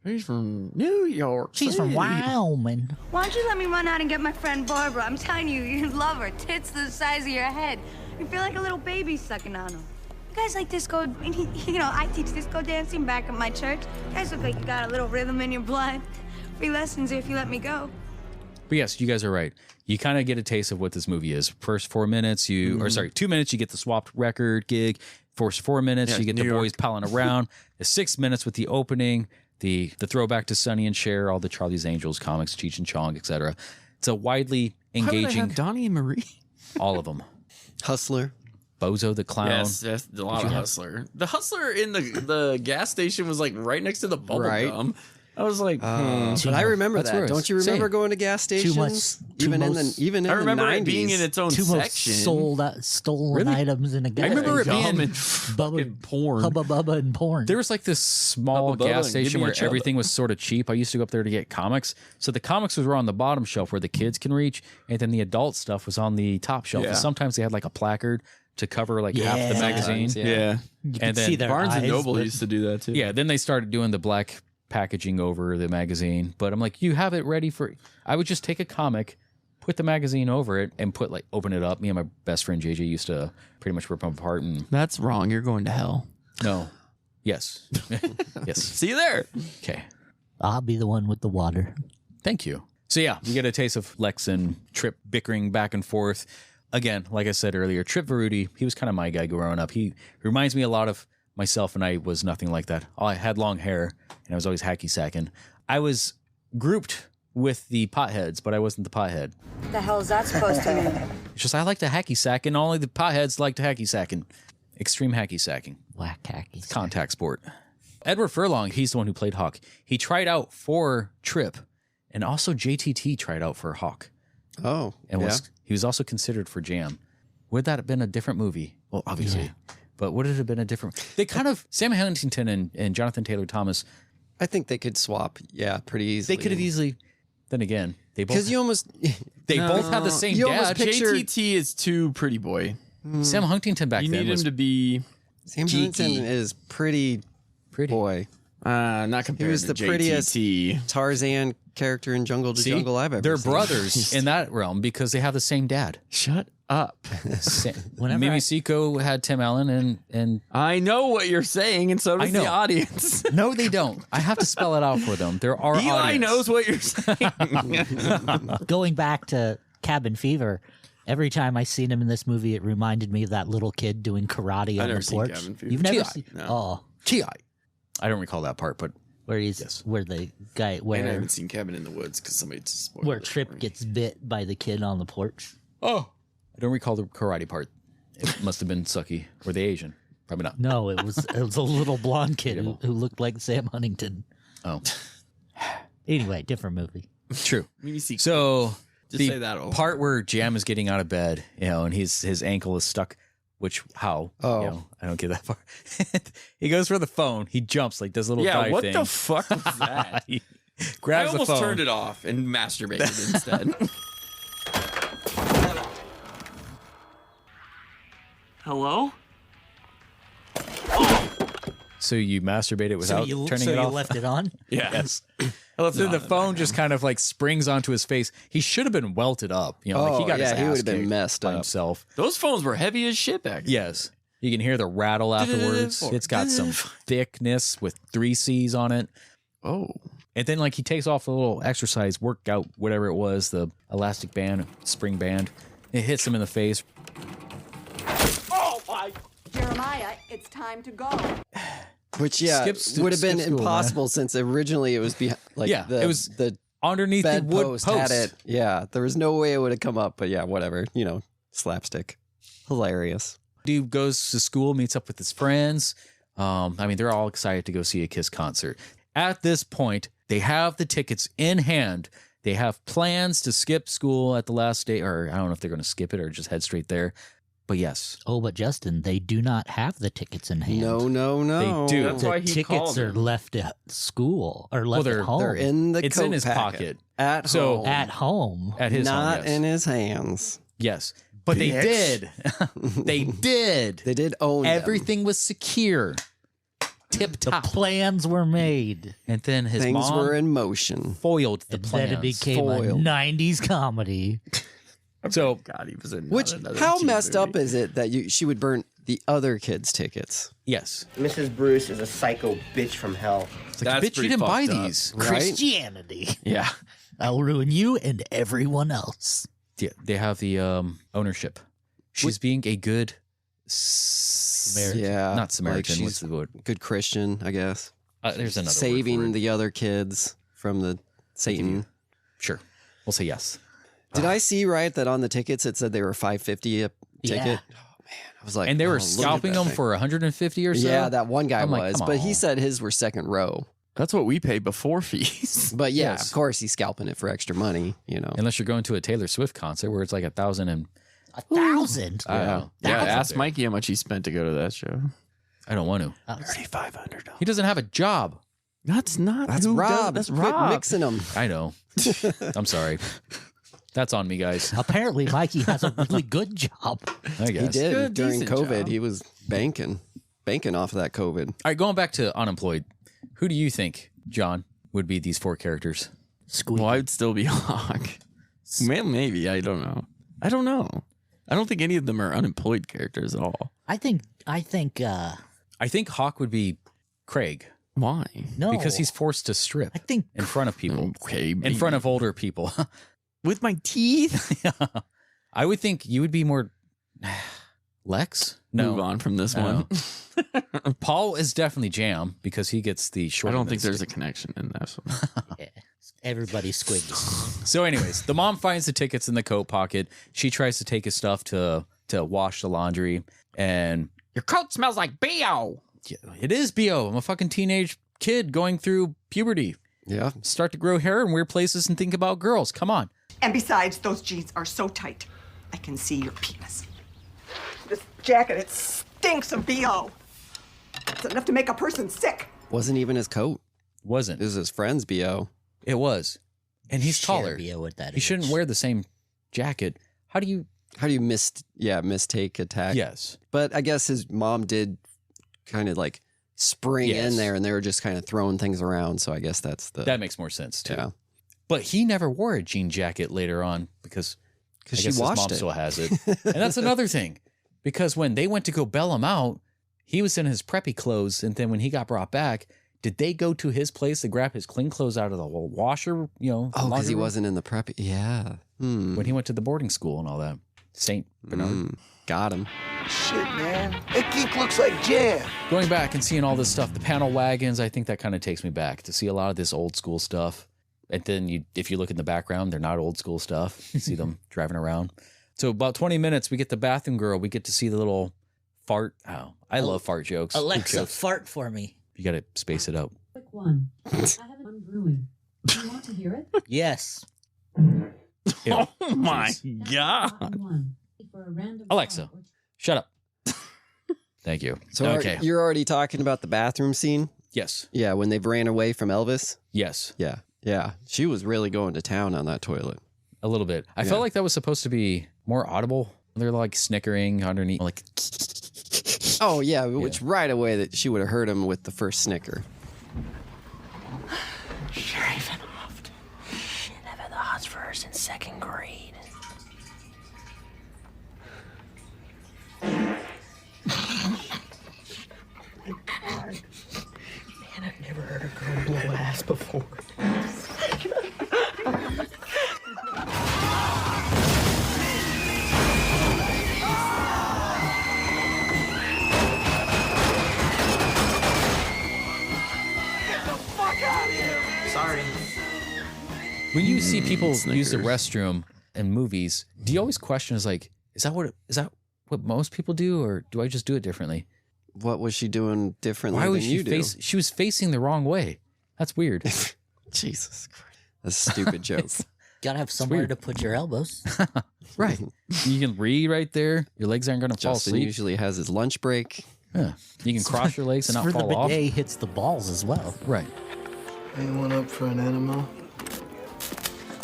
She's from New York. She's from Wyoming. Why don't you let me run out and get my friend Barbara? I'm telling you, you'd love her. Tits the size of your head. You feel like a little baby sucking on them. You guys like disco, I teach disco dancing back at my church. You guys look like you got a little rhythm in your blood. Free lessons if you let me go. But yes, you guys are right. You kind of get a taste of what this movie is. First 4 minutes, or sorry, 2 minutes, you get the swapped record gig. First 4 minutes, you get the boys palling around. The 6 minutes with the opening, the throwback to Sonny and Cher, all the Charlie's Angels comics, Cheech and Chong, etc. It's a widely engaging. Why would I have Donnie and Marie? All of them. Hustler. Bozo the Clown. Yes, a lot of Hustler. The Hustler in the gas station was like right next to the bubble gum. I was like, but I remember That's that. worse. Don't you remember Same. going to gas stations? Even in the I remember 90s. it being in its own Two most section. stolen items in a gas I remember it station. being Bubba, porn. Hubba Bubba and porn. There was like this small Hubba Bubba gas and give station me a where chubba. everything was sort of cheap. I used to go up there to get comics. So the comics were on the bottom shelf where the kids can reach, and then the adult stuff was on the top shelf. Yeah. And sometimes they had like a placard to cover like half the magazine. Sometimes, Yeah. You And could see then their Barnes and eyes, Noble but- used to do that too. Yeah, then they started doing the black packaging over the magazine. But I'm like, you have it ready for... I would just take a comic, put the magazine over it, and open it up. Me and my best friend JJ used to pretty much rip them apart. And That's wrong. You're going to hell. no. Yes. Yes. See you there. Okay. I'll be the one with the water. Thank you. So yeah, you get a taste of Lex and Trip bickering back and forth. Again, like I said earlier, Trip Veruti, he was kind of my guy growing up. He reminds me a lot of myself, and I was nothing like that. I had long hair, and I was always hacky sacking. I was grouped with the potheads, but I wasn't the pothead. What the hell is that supposed to mean? It's just I like to hacky sack, and only the potheads like to hacky sacking. Extreme hacky sacking. Whack hacky. Contact sport. Edward Furlong, he's the one who played Hawk. He tried out for Trip, and also JTT tried out for Hawk. Oh, And yeah. he was also considered for Jam. Would that have been a different movie? Well, obviously. But would it have been a different... They kind of... Sam Huntington and Jonathan Taylor Thomas, I think they could swap, pretty easily. they could have easily... Then again, they both... Because you almost... They both have the same You dad. almost picture- JTT is too pretty boy. Sam Huntington back You then need him was to be Sam geeky. Huntington is pretty boy. Not compared He was to the prettiest JTT. Tarzan character in Jungle to See, Jungle I've ever they're seen. brothers in that realm because they have the same dad. Shut up. Mimi Seiko had Tim Allen and I know what you're saying, and so does I know. the audience. no, they don't. I have to spell it out for them. There are Eli audience. knows what you're saying. Going back to Cabin Fever, every time I seen him in this movie, it reminded me of that little kid doing karate on never the seen porch. Cabin Fever. You've never T.I. seen? No. Oh, T.I. I don't recall that part, but where he's where the guy And I where haven't seen Cabin in the Woods because somebody spoiled where it for Trip me. gets bit by the kid on the porch. I don't recall the karate part. It must have been Sucky or the Asian. Probably not. No, it was a little blonde kid who looked like Sam Huntington. Oh, Anyway, different movie. true. Mimi Seiko. So Just the say that over. part where Jam is getting out of bed, and his ankle is stuck. Which how? Oh. I don't get that part. He goes for the phone. He jumps like does a little Yeah, dive what thing. the fuck was that? He I grabs the almost phone. turned it off and masturbated instead. Hello? So you masturbate it without turning it you off. left it on? Yes. So the phone just kind of like springs onto his face. He should have been welted up. Like Oh, he got his yeah, he ass would have been kicked messed by up. himself. Those phones were heavy as shit back then. Yes. You can hear the rattle afterwards. It's got some thickness with 3 C's on it. Oh. And then like he takes off a little exercise workout, whatever it was, the elastic band, spring band. It hits him in the face. Oh my! Jeremiah, it's time to go. Which would have been impossible since originally it was behind. Like it was the underneath the wood post. Had it. Yeah, there was no way it would have come up. But yeah, whatever. Slapstick, hilarious. Dude goes to school, meets up with his friends. They're all excited to go see a Kiss concert. At this point, they have the tickets in hand. They have plans to skip school at the last day, or I don't know if they're going to skip it or just head straight there. But yes. Oh, but Justin, they do not have the tickets in hand. No. They do. That's why he tickets are left at school or left at home. They're in the It's coat in his packet. pocket. At home. At home. At his Not home, yes. in his hands. Yes. But they did. They did. They did own Everything was secure. Tip top. The plans were made. And then his Things mom were in motion. foiled the And plans. then it became a 90s comedy. So, God, he was in How messed up is it that she would burn the other kids' tickets? Yes. Mrs. Bruce is a psycho bitch from hell. It's like, bitch, you didn't buy these. Right? Christianity. Yeah. I'll ruin you and everyone else. Yeah, they have the ownership. She's being a good Samaritan. Yeah. Not Samaritan. Like what's the word? Good Christian, I guess. There's another word for Saving it. the other kids from the Satan. Sure. We'll say yes. Did I see right that on the tickets it said they were $5.50 a ticket? Yeah. Oh man, I was like, And they were look at scalping that them thing. for 150 or so? Yeah, that one guy I'm like, was, come but he on. said his were second row. That's what we pay before fees. But yeah, Yes. of course he's scalping it for extra money, Unless you're going to a Taylor Swift concert where it's like 1,000 and 1,000. Yeah. Ask Mikey how much he spent to go to that show. I don't want to. $3,500. He doesn't have a job. That's not. That's who Rob. Does, that's Quit Rob. mixing them. I know. I'm sorry. That's on me, guys. Apparently, Mikey has a really good job. I guess. He did Good, during decent COVID. job. He was banking off of that COVID. All right, going back to unemployed. Who do you think, John, would be these 4 characters? Squeak. Well, I'd still be Hawk. Maybe. I don't know. I don't think any of them are unemployed characters at all. I think I think Hawk would be Craig. Why? no. Because he's forced to strip I think in front of people. Okay. In front of older people. with my teeth. I would think you would be more Lex. No, Move on from this No. one. Paul is definitely Jam because he gets the short. I don't think there's a connection in this one. yeah, everybody's squiggy. So, anyways, the mom finds the tickets in the coat pocket. She tries to take his stuff to wash the laundry, and Your coat smells like BO. it is BO. I'm a fucking teenage kid going through puberty. Yeah. Start to grow hair in weird places and think about girls. Come on. And besides, those jeans are so tight. I can see your penis. This jacket, it stinks of BO. It's enough to make a person sick. Wasn't even his coat. Wasn't. It was his friend's BO. It was. And he's Share taller. BO at that He shouldn't age. wear the same jacket. How do you? mistake attack? Yes. But I guess his mom did kind of like spring Yes. in there and they were just kind of throwing things around. So I guess that's the. That makes more sense too. Yeah. But he never wore a jean jacket later on because I she guess his washed mom it. still has it. And that's another thing. Because when they went to go bail him out, he was in his preppy clothes. And then when he got brought back, did they go to his place to grab his clean clothes out of the washer? Oh, because laundry he room? wasn't in the prep. Yeah. When he went to the boarding school and all that. St. Bernard. Got him. Shit, man. That geek looks like Jam. Going back and seeing all this stuff, the panel wagons, I think that kind of takes me back to see a lot of this old school stuff. And then if you look in the background, they're not old school stuff. You see them driving around. So about 20 minutes, we get the bathroom girl. We get to see the little fart. Oh, I love fart jokes. Alexa, Jokes. fart for me. You got to space it out. Quick one. I have one brewing. Do you want to hear it? Yes. Ew. Oh my God. One. For a random Alexa, shut up. Thank you. So okay. you're already talking about the bathroom scene? Yes. Yeah, when they ran away from Elvis? Yes. Yeah. Yeah. She was really going to town on that toilet. A little bit. I felt like that was supposed to be more audible. They're like snickering underneath. Like, Oh, yeah, which right away that she would have heard him with the first snicker. Sure, even often. Shit, I've had the hots for her since 2nd grade. Man, I've never heard a girl blow ass before. When you see people use the restroom in movies, do you always question, is that what most people do, or do I just do it differently? What was she doing differently Why was than you do? She was facing the wrong way. That's weird. Jesus Christ. That's a stupid joke. Gotta have somewhere to put your elbows. Right. You can read right there. Your legs aren't going to fall Justin asleep. usually has his lunch break. Yeah. You can cross your legs and not fall off. The bidet hits the balls as well. Right. Anyone up for an enema?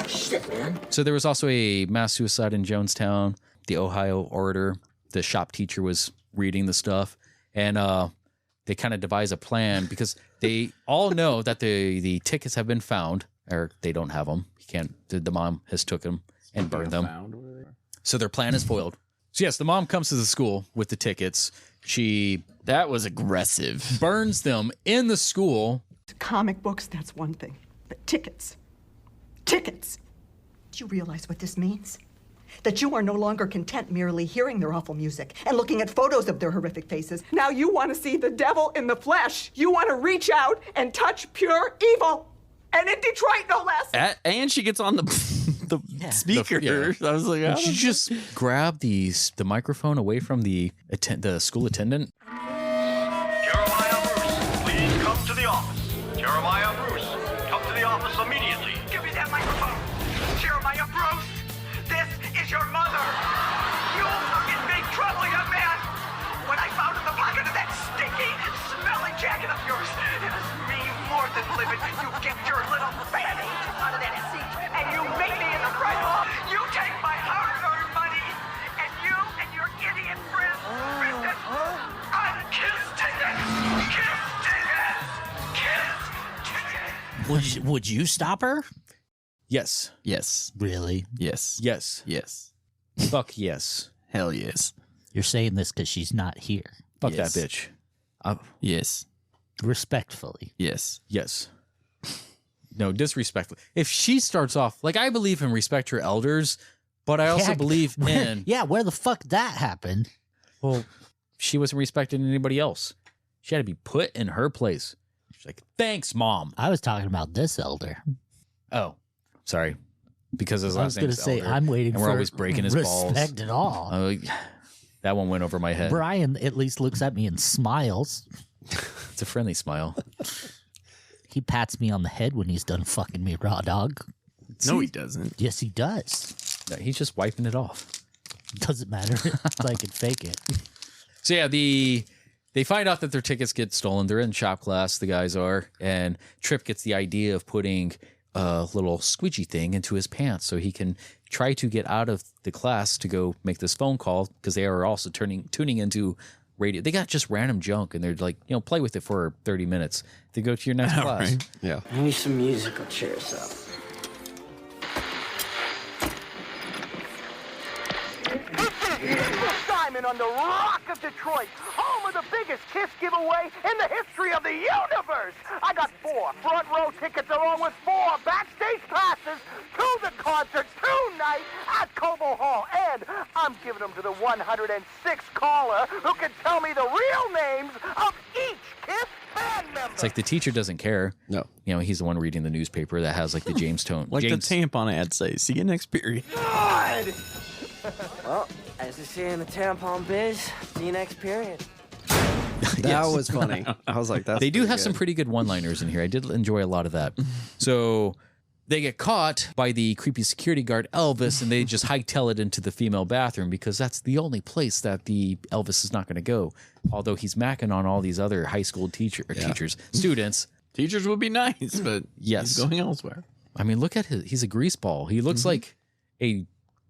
Shit, man. So there was also a mass suicide in Jonestown. The Ohio Orator, the shop teacher, was reading the stuff, and they kind of devise a plan because they all know that the tickets have been found, or they don't have them. You can't. The mom has took them and burned them. So their plan is foiled. So yes, the mom comes to the school with the tickets. That was aggressive. Burns them in the school. Comic books, that's one thing. But tickets. Tickets. Do you realize what this means? That you are no longer content merely hearing their awful music and looking at photos of their horrific faces. Now you want to see the devil in the flesh. You want to reach out and touch pure evil. And in Detroit, no less. And she gets on the speaker. I was like, Did you just grab the microphone away from the school attendant? Jeremiah Bruce, please come to the office. Jeremiah Bruce, come to the office immediately. Give me that microphone. Jeremiah Bruce, this is your mother. You are in big trouble, young man. What I found in the pocket of that stinky, smelly jacket of yours, it is me more than living. You get your little fanny out of that seat, and you make me in the front hall. You take my hard-earned money, and you and your idiot friends spend it on kiss tickets. Kiss tickets. Kiss tickets. Would you stop her? Yes. Yes. Really? Yes. Yes. Yes. Fuck yes. Hell yes. You're saying this because she's not here. Fuck Yes. that bitch. Yes. Respectfully. Yes. Yes. No, disrespectful. If she starts off, I believe in respect your elders, but I also believe in... Yeah, where the fuck that happened? Well, she wasn't respecting anybody else. She had to be put in her place. She's like, thanks, Mom. I was talking about this elder. Oh, sorry. Because his I was last name going is to say, Elder, I'm waiting and for we're always breaking his balls. respect at all. That one went over my head. Brian at least looks at me and smiles. It's a friendly smile. He pats me on the head when he's done fucking me, raw dog. No, he doesn't. Yes, he does. No, he's just wiping it off. Doesn't matter. I can fake it. So yeah, they find out that their tickets get stolen. They're in shop class, the guys are, and Trip gets the idea of putting a little squeegee thing into his pants so he can try to get out of the class to go make this phone call, because they are also tuning into radio. They got just random junk, and they're like, play with it for 30 minutes to go to your next class. Right. Yeah. I need some musical chairs up. Diamond on the Rock of Detroit, home of the biggest Kiss giveaway in the history of the universe. I got 4 front row tickets along with 4 backstage passes to the concert tonight at Cobo Hall. And I'm giving them to the 106th caller who can tell me the real names of each Kiss band member. It's like the teacher doesn't care. No. He's the one reading the newspaper that has the Jamestown. The tampon ad say, see you next period. God! Well, as they say in the tampon biz, see you next period. That was funny. I was like, that's They do have pretty some good. pretty good one-liners in here. I did enjoy a lot of that. So they get caught by the creepy security guard Elvis, and they just hightail it into the female bathroom because that's the only place that the Elvis is not going to go. Although he's macking on all these other high school teachers, students. Teachers would be nice, but yes, he's going elsewhere. I mean, look at he's a greaseball. He looks like a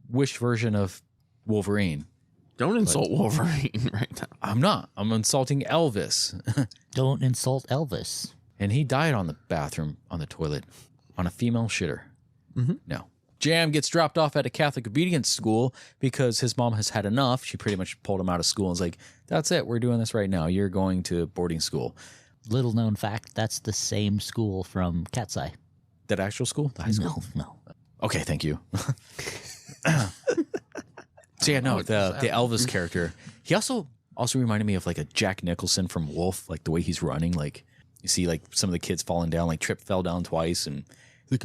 Wish version of Wolverine. Don't insult Wolverine right now. I'm not. I'm insulting Elvis. Don't insult Elvis. And he died on the bathroom, on the toilet, on a female shitter. No. Jam gets dropped off at a Catholic obedience school because his mom has had enough. She pretty much pulled him out of school and was like, that's it. We're doing this right now. You're going to boarding school. Little known fact, that's the same school from Cat's Eye. That actual school? The high school? No. Okay, thank you. So yeah, no, the Elvis character. He also reminded me of like a Jack Nicholson from Wolf, like the way he's running. Like you see like some of the kids falling down, like Trip fell down twice and like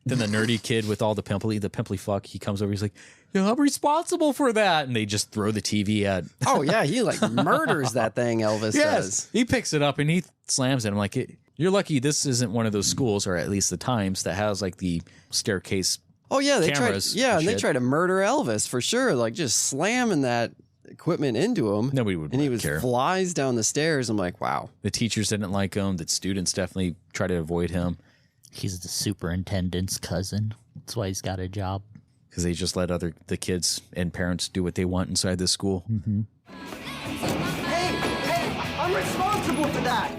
Then the nerdy kid with all the pimply fuck, he comes over. He's like, "Yeah, I'm responsible for that," and they just throw the TV at. Oh yeah, he like murders that thing. Elvis does. He picks it up and he slams it. I'm like, you're lucky this isn't one of those schools, or at least the Times, that has like the staircase. Oh yeah, they tried. cameras Yeah, and they shit. tried to murder Elvis for sure. Like just slamming that equipment into him. Nobody would and he care. flies down the stairs. I'm like, wow. The teachers didn't like him. The students definitely try to avoid him. He's the superintendent's cousin. That's why he's got a job. Because they just let the kids and parents do what they want inside the school. Mm-hmm. Hey, I'm responsible for that.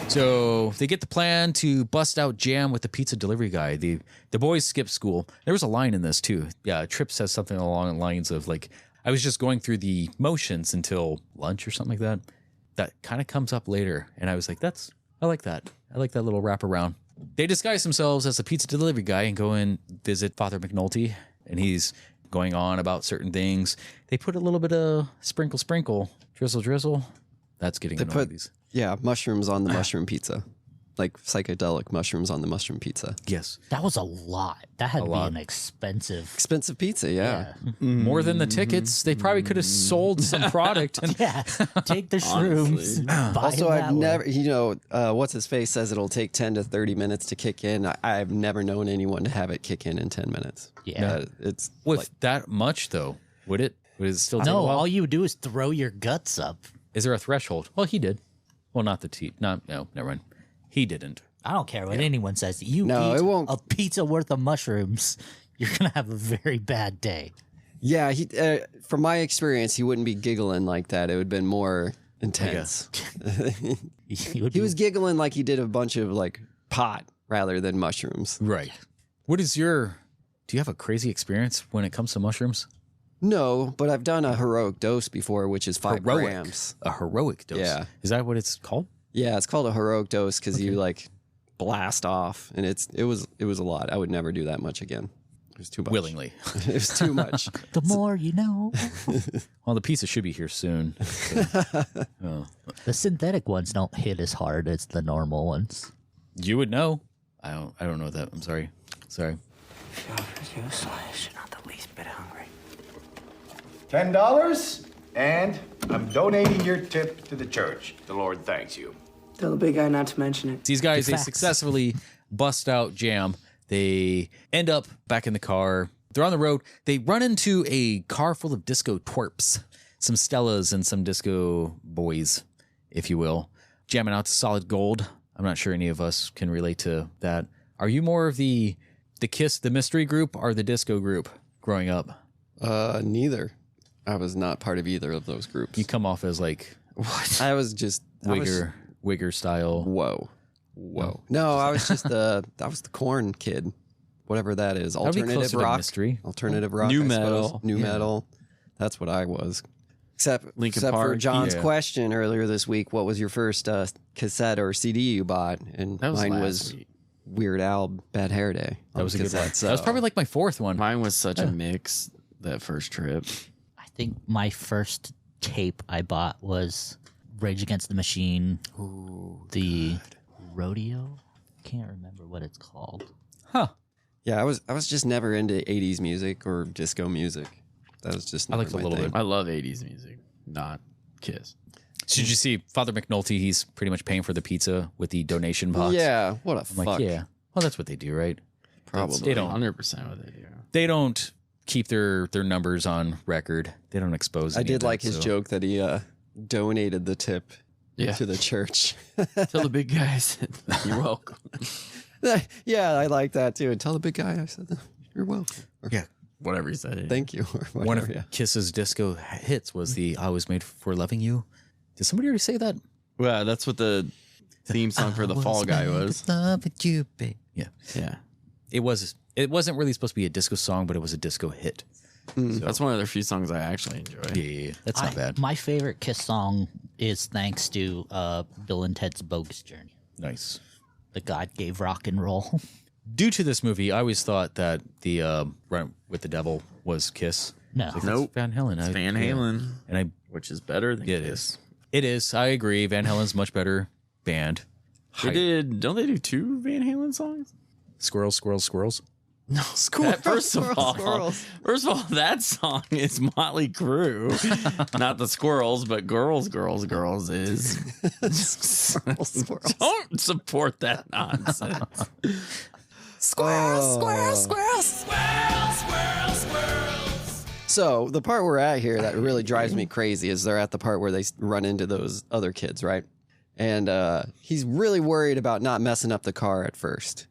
So they get the plan to bust out Jam with the pizza delivery guy. The boys skip school. There was a line in this too. Yeah, Tripp says something along the lines of like, I was just going through the motions until lunch or something like that. That kind of comes up later. And I was like, I like that. I like that little wraparound. They disguise themselves as a pizza delivery guy and go and visit Father McNulty. And he's going on about certain things. They put a little bit of sprinkle, drizzle. That's getting annoying. Yeah, mushrooms on the mushroom pizza. Like psychedelic mushrooms on the mushroom pizza. Yes. That was a lot. That had to be an expensive pizza, yeah. More than the tickets. They probably could have sold some product. And yeah, take the shrooms. buy Also, them I've that never, what's his face says it'll take 10 to 30 minutes to kick in. I've never known anyone to have it kick in 10 minutes. Yeah. It's with that much though, would it still take a No, while? all you would do is throw your guts up. Is there a threshold? Well, he did. Well, not the tea. No, never mind. He didn't. I don't care what anyone says. You No, eat it won't. a pizza worth of mushrooms, you're going to have a very bad day. Yeah, from my experience, he wouldn't be giggling like that. It would have been more intense. He was giggling like he did a bunch of like pot rather than mushrooms. Right. Do you have a crazy experience when it comes to mushrooms? No, but I've done a heroic dose before, which is 5 grams. A heroic dose? Yeah. Is that what it's called? Yeah, it's called a heroic dose because you like blast off, and it was a lot. I would never do that much again. It was too much. Willingly. It was too much. The more you know. Well, the pizza should be here soon. Oh. The synthetic ones don't hit as hard as the normal ones. You would know. I don't know that. I'm sorry. You're not the least bit hungry. $10, and I'm donating your tip to the church. The Lord thanks you. Tell the big guy not to mention it. These guys, they successfully bust out Jam. They end up back in the car. They're on the road. They run into a car full of disco twerps, some Stellas and some disco boys, if you will, jamming out to Solid Gold. I'm not sure any of us can relate to that. Are you more of the Kiss, the mystery group, or the disco group growing up? Neither. I was not part of either of those groups. You come off as like what? I was just Wigger style. Whoa. No, I was just the Korn kid, whatever that is. Alternative rock, mystery. Alternative rock, New I metal. suppose. New metal. That's what I was. Except Park. for John's question earlier this week, what was your first cassette or CD you bought? And mine was Weird Al, Bad Hair Day. That was a good one. So. That was probably like my fourth one. Mine was such a mix that first trip. I think my first tape I bought was Rage Against the Machine. The Rodeo. Can't remember what it's called. Huh. Yeah, I was just never into 80s music or disco music. That was just I liked a little bit. I love 80s music, not Kiss. So did you see Father McNulty? He's pretty much paying for the pizza with the donation box. Yeah, what a I'm fuck. like, yeah. Well, that's what they do, right? Probably. They don't 100% what they do. They don't keep their numbers on record. They don't expose. I any did of that, like his so. joke that he donated the tip to the church. Tell the big guys you're welcome. Yeah, I like that too. And tell the big guy I said you're welcome. Yeah. Whatever he said. Thank you. Or One of whatever, Kiss's disco hits was the "I Was Made for Loving You." Did somebody already say that? Well, that's what the theme song for the Fall Guy was. Loving you, babe. Yeah. Yeah. It wasn't really supposed to be a disco song, but it was a disco hit. So that's one of the few songs I actually enjoy. Yeah, that's not bad. My favorite Kiss song is thanks to Bill and Ted's Bogus Journey. Nice. The God gave rock and roll. Due to this movie, I always thought that the Run with the Devil was Kiss. No. Like, Nope. it's Van Halen. It's Van Halen. And which is better than it Kiss. is. It is. I agree. Van Halen's much better band. They did. Don't they do 2 Van Halen songs? Squirrels, squirrels, squirrels. No, first of all, that song is Motley Crue, not the Squirrels, but Girls is. Squirrels. Don't support that nonsense. Squirrels. So the part we're at here that really drives me crazy is they're at the part where they run into those other kids, right? And he's really worried about not messing up the car at first,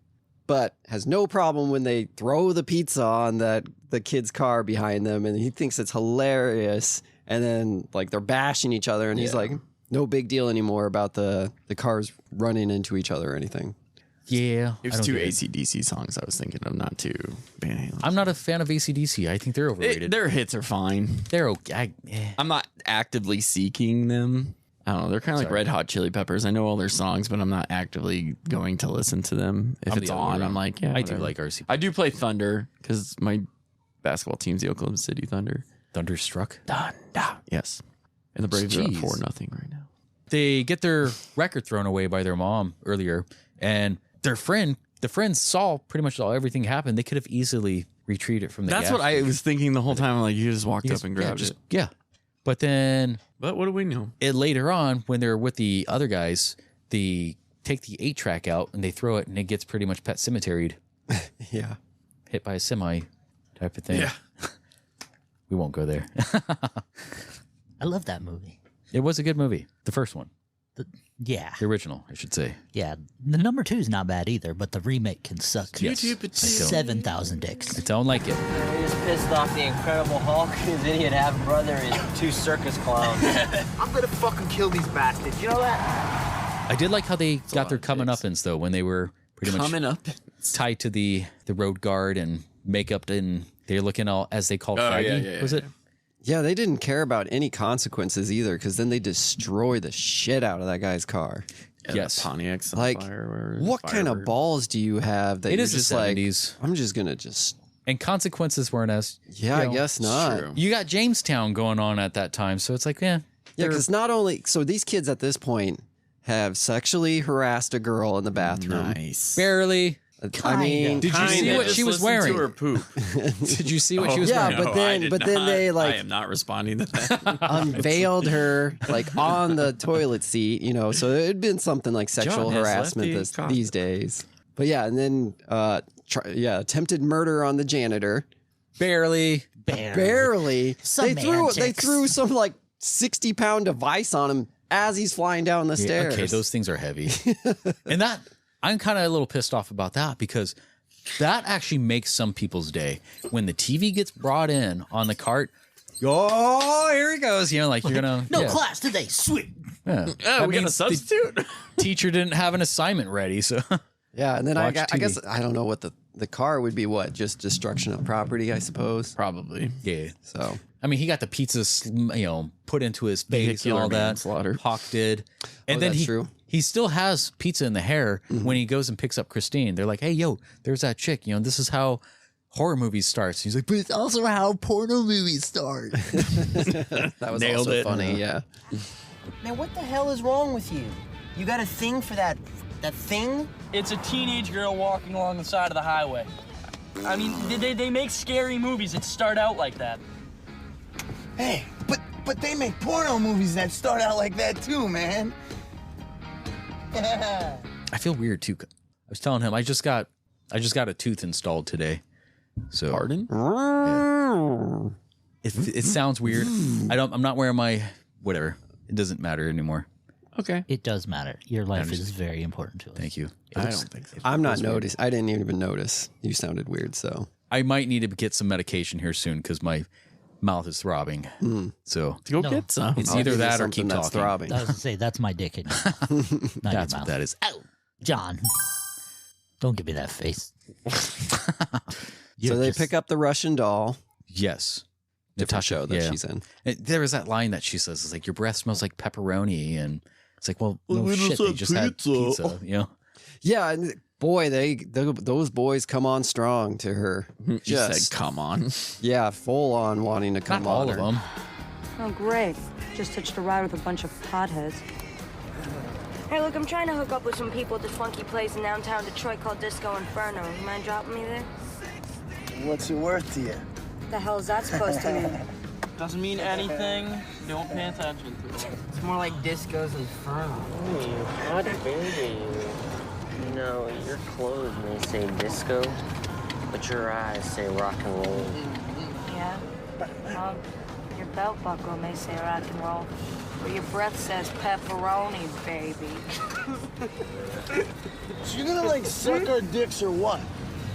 but has no problem when they throw the pizza on the kid's car behind them, and he thinks it's hilarious. And then like they're bashing each other, and he's like, no big deal anymore about the cars running into each other or anything. Yeah. It was 2 AC/DC songs I was thinking of, not 2 Van Halen. I'm not a fan of AC/DC. I think they're overrated. Their hits are fine. They're okay. I'm not actively seeking them. I don't know. They're kind of like Red Hot Chili Peppers. I know all their songs, but I'm not actively going to listen to them. If it's on, I'm like, yeah. I do like RC. I do play Thunder because my basketball team's the Oklahoma City Thunder. Thunderstruck? Thunder. Yes. And the Braves are up 4-0 right now. They get their record thrown away by their mom earlier, and the friend saw pretty much everything happen. They could have easily retreated from the That's gas what I station. was thinking the whole time. I'm like, you just walked up and grabbed it. Yeah. But what do we know? Later on, when they're with the other guys, they take the 8-track out and they throw it, and it gets pretty much Pet Cemeteried. Yeah. Hit by a semi type of thing. Yeah. We won't go there. I love that movie. It was a good movie. The first one. Yeah. The original, I should say. Yeah. The number 2 is not bad either, but the remake can suck. Yes. 7,000 dicks. I don't like it. He's pissed off the Incredible Hulk. His idiot half-brother is 2 circus clowns. I'm gonna fucking kill these bastards, you know that? I did like how they got their comeuppance, though, when they were pretty much tied to the road guard and makeup, and they're looking all, as they call it, faggy. Was it? Yeah, they didn't care about any consequences either, because then they destroy the shit out of that guy's car. Yeah, yes, Pontiac's on like, fire. What kind of balls do you have that it you're is just the like, 70s. I'm just gonna just. And consequences weren't as. Yeah, I guess not. True. You got Jamestown going on at that time, so it's like, Yeah, because not only so these kids at this point have sexually harassed a girl in the bathroom. Nice. Barely. I mean, did you see what she was wearing? To her poop. Did you see what she was wearing? Yeah, but then they like. I am not responding to that. Unveiled her like on the toilet seat, you know. So it'd been something like sexual harassment these days. But yeah, and then attempted murder on the janitor. Barely. They threw some like 60-pound device on him as he's flying down the stairs. Okay, those things are heavy. And that, I'm kind of a little pissed off about that, because that actually makes some people's day. When the TV gets brought in on the cart, oh, here he goes. You know, like you're going to. No class today. Sweet. Yeah. Oh, we got a substitute. Teacher didn't have an assignment ready, so. Yeah, and then I guess I don't know what the car would be. What, just destruction of property, I suppose. Probably. Yeah. So I mean, he got the pizza, put into his face and all that. Hawk did, and then he still has pizza in the hair when he goes and picks up Christine. They're like, "Hey, yo, there's that chick. You know, this is how horror movies starts." He's like, "But it's also how porno movies start." That was Nailed also it. funny. Yeah. Man, what the hell is wrong with you? You got a thing for that thing? It's a teenage girl walking along the side of the highway. I mean, they make scary movies that start out like that. Hey, but they make porno movies that start out like that too, man. I feel weird too. I was telling him I just got a tooth installed today. So pardon? Yeah. It sounds weird. I'm not wearing my whatever. It doesn't matter anymore. Okay. It does matter. Your life is very important to us. Thank you. I don't think so. I'm not noticed. I didn't even notice. You sounded weird, so. I might need to get some medication here soon because my mouth is throbbing. So go get some. It's either that or keep talking. Throbbing. I was gonna say that's my dick in you. Not That's your what mouth. that is. Ow, John. Don't give me that face. So they pick up the Russian doll. Yes. Different show that she's in. There was that line that she says, it's like, your breath smells like pepperoni. And it's like, well, no shit, they just had pizza, you know? Yeah, and boy, those boys come on strong to her. You said come on. Yeah, full on wanting to come Not on all her. of them. Oh, great. Just hitched a ride with a bunch of potheads. Hey, look, I'm trying to hook up with some people at this funky place in downtown Detroit called Disco Inferno. You mind dropping me there? What's it worth to you? What the hell is that supposed to mean? Doesn't mean anything. Don't pay attention to it. It's more like Disco's Inferno. Oh, you hot baby. You know, your clothes may say disco, but your eyes say rock and roll. Yeah? Your belt buckle may say rock and roll, but your breath says pepperoni, baby. So you're gonna, like, suck our dicks or what?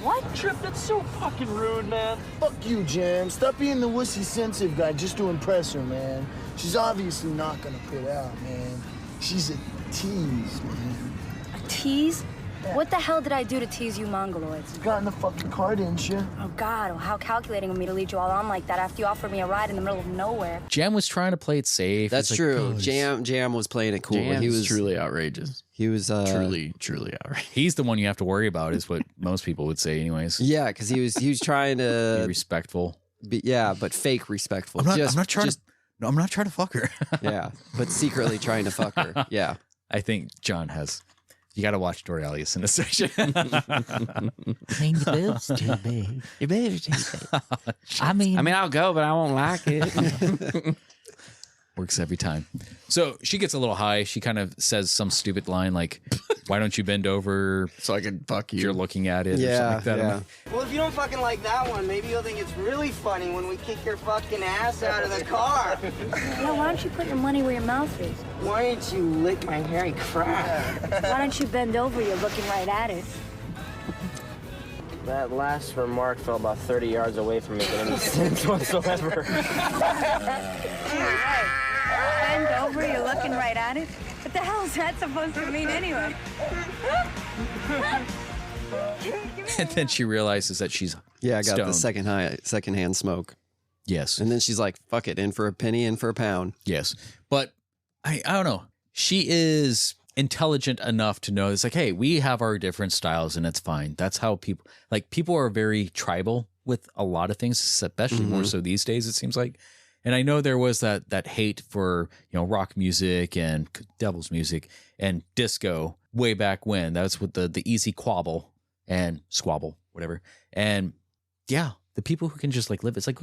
What? Trip, that's so fucking rude, man. Fuck you, Jam. Stop being the wussy sensitive guy just to impress her, man. She's obviously not gonna put out, man. She's a tease, man. A tease? Yeah. What the hell did I do to tease you mongoloids? You got in the fucking car, didn't you? Oh, God, well, how calculating of me to lead you all on like that after you offered me a ride in the middle of nowhere. Jam was trying to play it safe. That's true. Jam was playing it cool. Jam's He was truly outrageous. He was truly outrageous. He's the one you have to worry about, is what most people would say, anyways. Yeah, because he was trying to be respectful. But fake respectful. I'm not trying to fuck her. Yeah, but secretly trying to fuck her. Yeah, I think John has. You got to watch Dory Elias in this section. Your boob's too big. Your boob's too big. I mean, I'll go, but I won't like it. Works every time. So she gets a little high. She kind of says some stupid line like, "Why don't you bend over so I can fuck you?" You're looking at it, yeah, or something like that. Yeah. Well, if you don't fucking like that one, maybe you'll think it's really funny when we kick your fucking ass out of the car. Yeah, why don't you put your money where your mouth is? Why don't you lick my hairy crap? Why don't you bend over? You're looking right at it. That last remark fell about 30 yards away from making any sense whatsoever. Hey, bend over, you're looking right at it? What the hell is that supposed to mean anyway? And then she realizes that she's I got stoned. the secondhand smoke. Yes. And then she's like, fuck it, in for a penny, in for a pound. Yes. But I don't know. She is intelligent enough to know it's like, hey, we have our different styles and it's fine. That's how people are very tribal with a lot of things, especially more so these days, it seems like. And I know there was that hate for, rock music and devil's music and disco way back when. That's with the easy quabble and squabble, whatever. And yeah, the people who can just like live, it's like,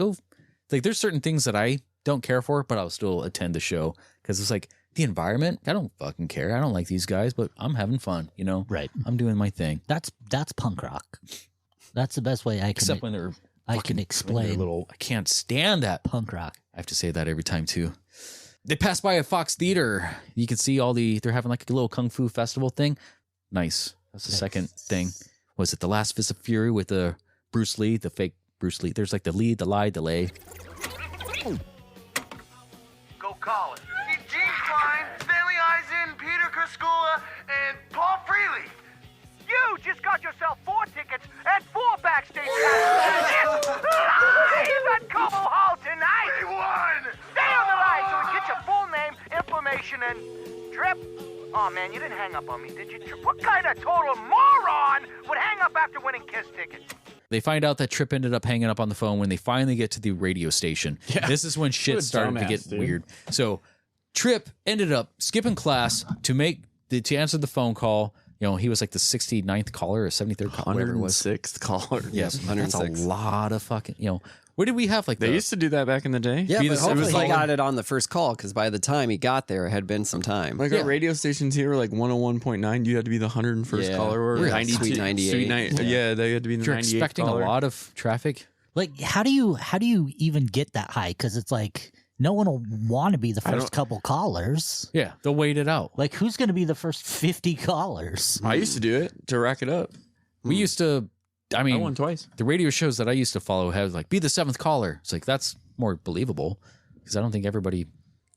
there's certain things that I don't care for, but I'll still attend the show because it's like the environment. I don't fucking care. I don't like these guys, but I'm having fun, Right. I'm doing my thing. That's punk rock. That's the best way I can. Except when they're I can explain. I can't stand that punk rock. I have to say that every time too. They pass by a Fox Theater. You can see they're having like a little Kung Fu festival thing. Nice. That's the second thing. Was it The Last Fist of Fury with the Bruce Lee, the fake Bruce Lee? There's like the lead, the lie, delay. Go Colin. Gene Klein, Stanley Eisen, Peter Kurskula, and Paul Freely. You just got yourself 4 tickets and 4 backstage passes. Live at Como Hall tonight. We won. Stay on the line so we get your full name, information, and trip. Oh man, you didn't hang up on me, did you? Trip? What kind of total moron would hang up after winning Kiss tickets? They find out that Trip ended up hanging up on the phone when they finally get to the radio station. Yeah. This is when shit started to get weird. So Trip ended up skipping class to answer the phone call. He was like the 69th caller or 73rd caller, whatever it was. 106th caller. Yes, 106. That's a lot of fucking, what did we have? Like they used to do that back in the day. Yeah, but hopefully he got it on the first call because by the time he got there, it had been some time. Like our radio stations here were like 101.9. You had to be the 101st caller or 92, Sweet 98. Yeah, they had to be the 98th You're expecting caller. a lot of traffic. Like, how do you even get that high? Because it's like no one will want to be the first couple callers. Yeah, they'll wait it out. Like, who's going to be the first 50 callers? I used to do it to rack it up. We used to. I won twice. The radio shows that I used to follow had like be the 7th caller. It's like that's more believable because I don't think everybody.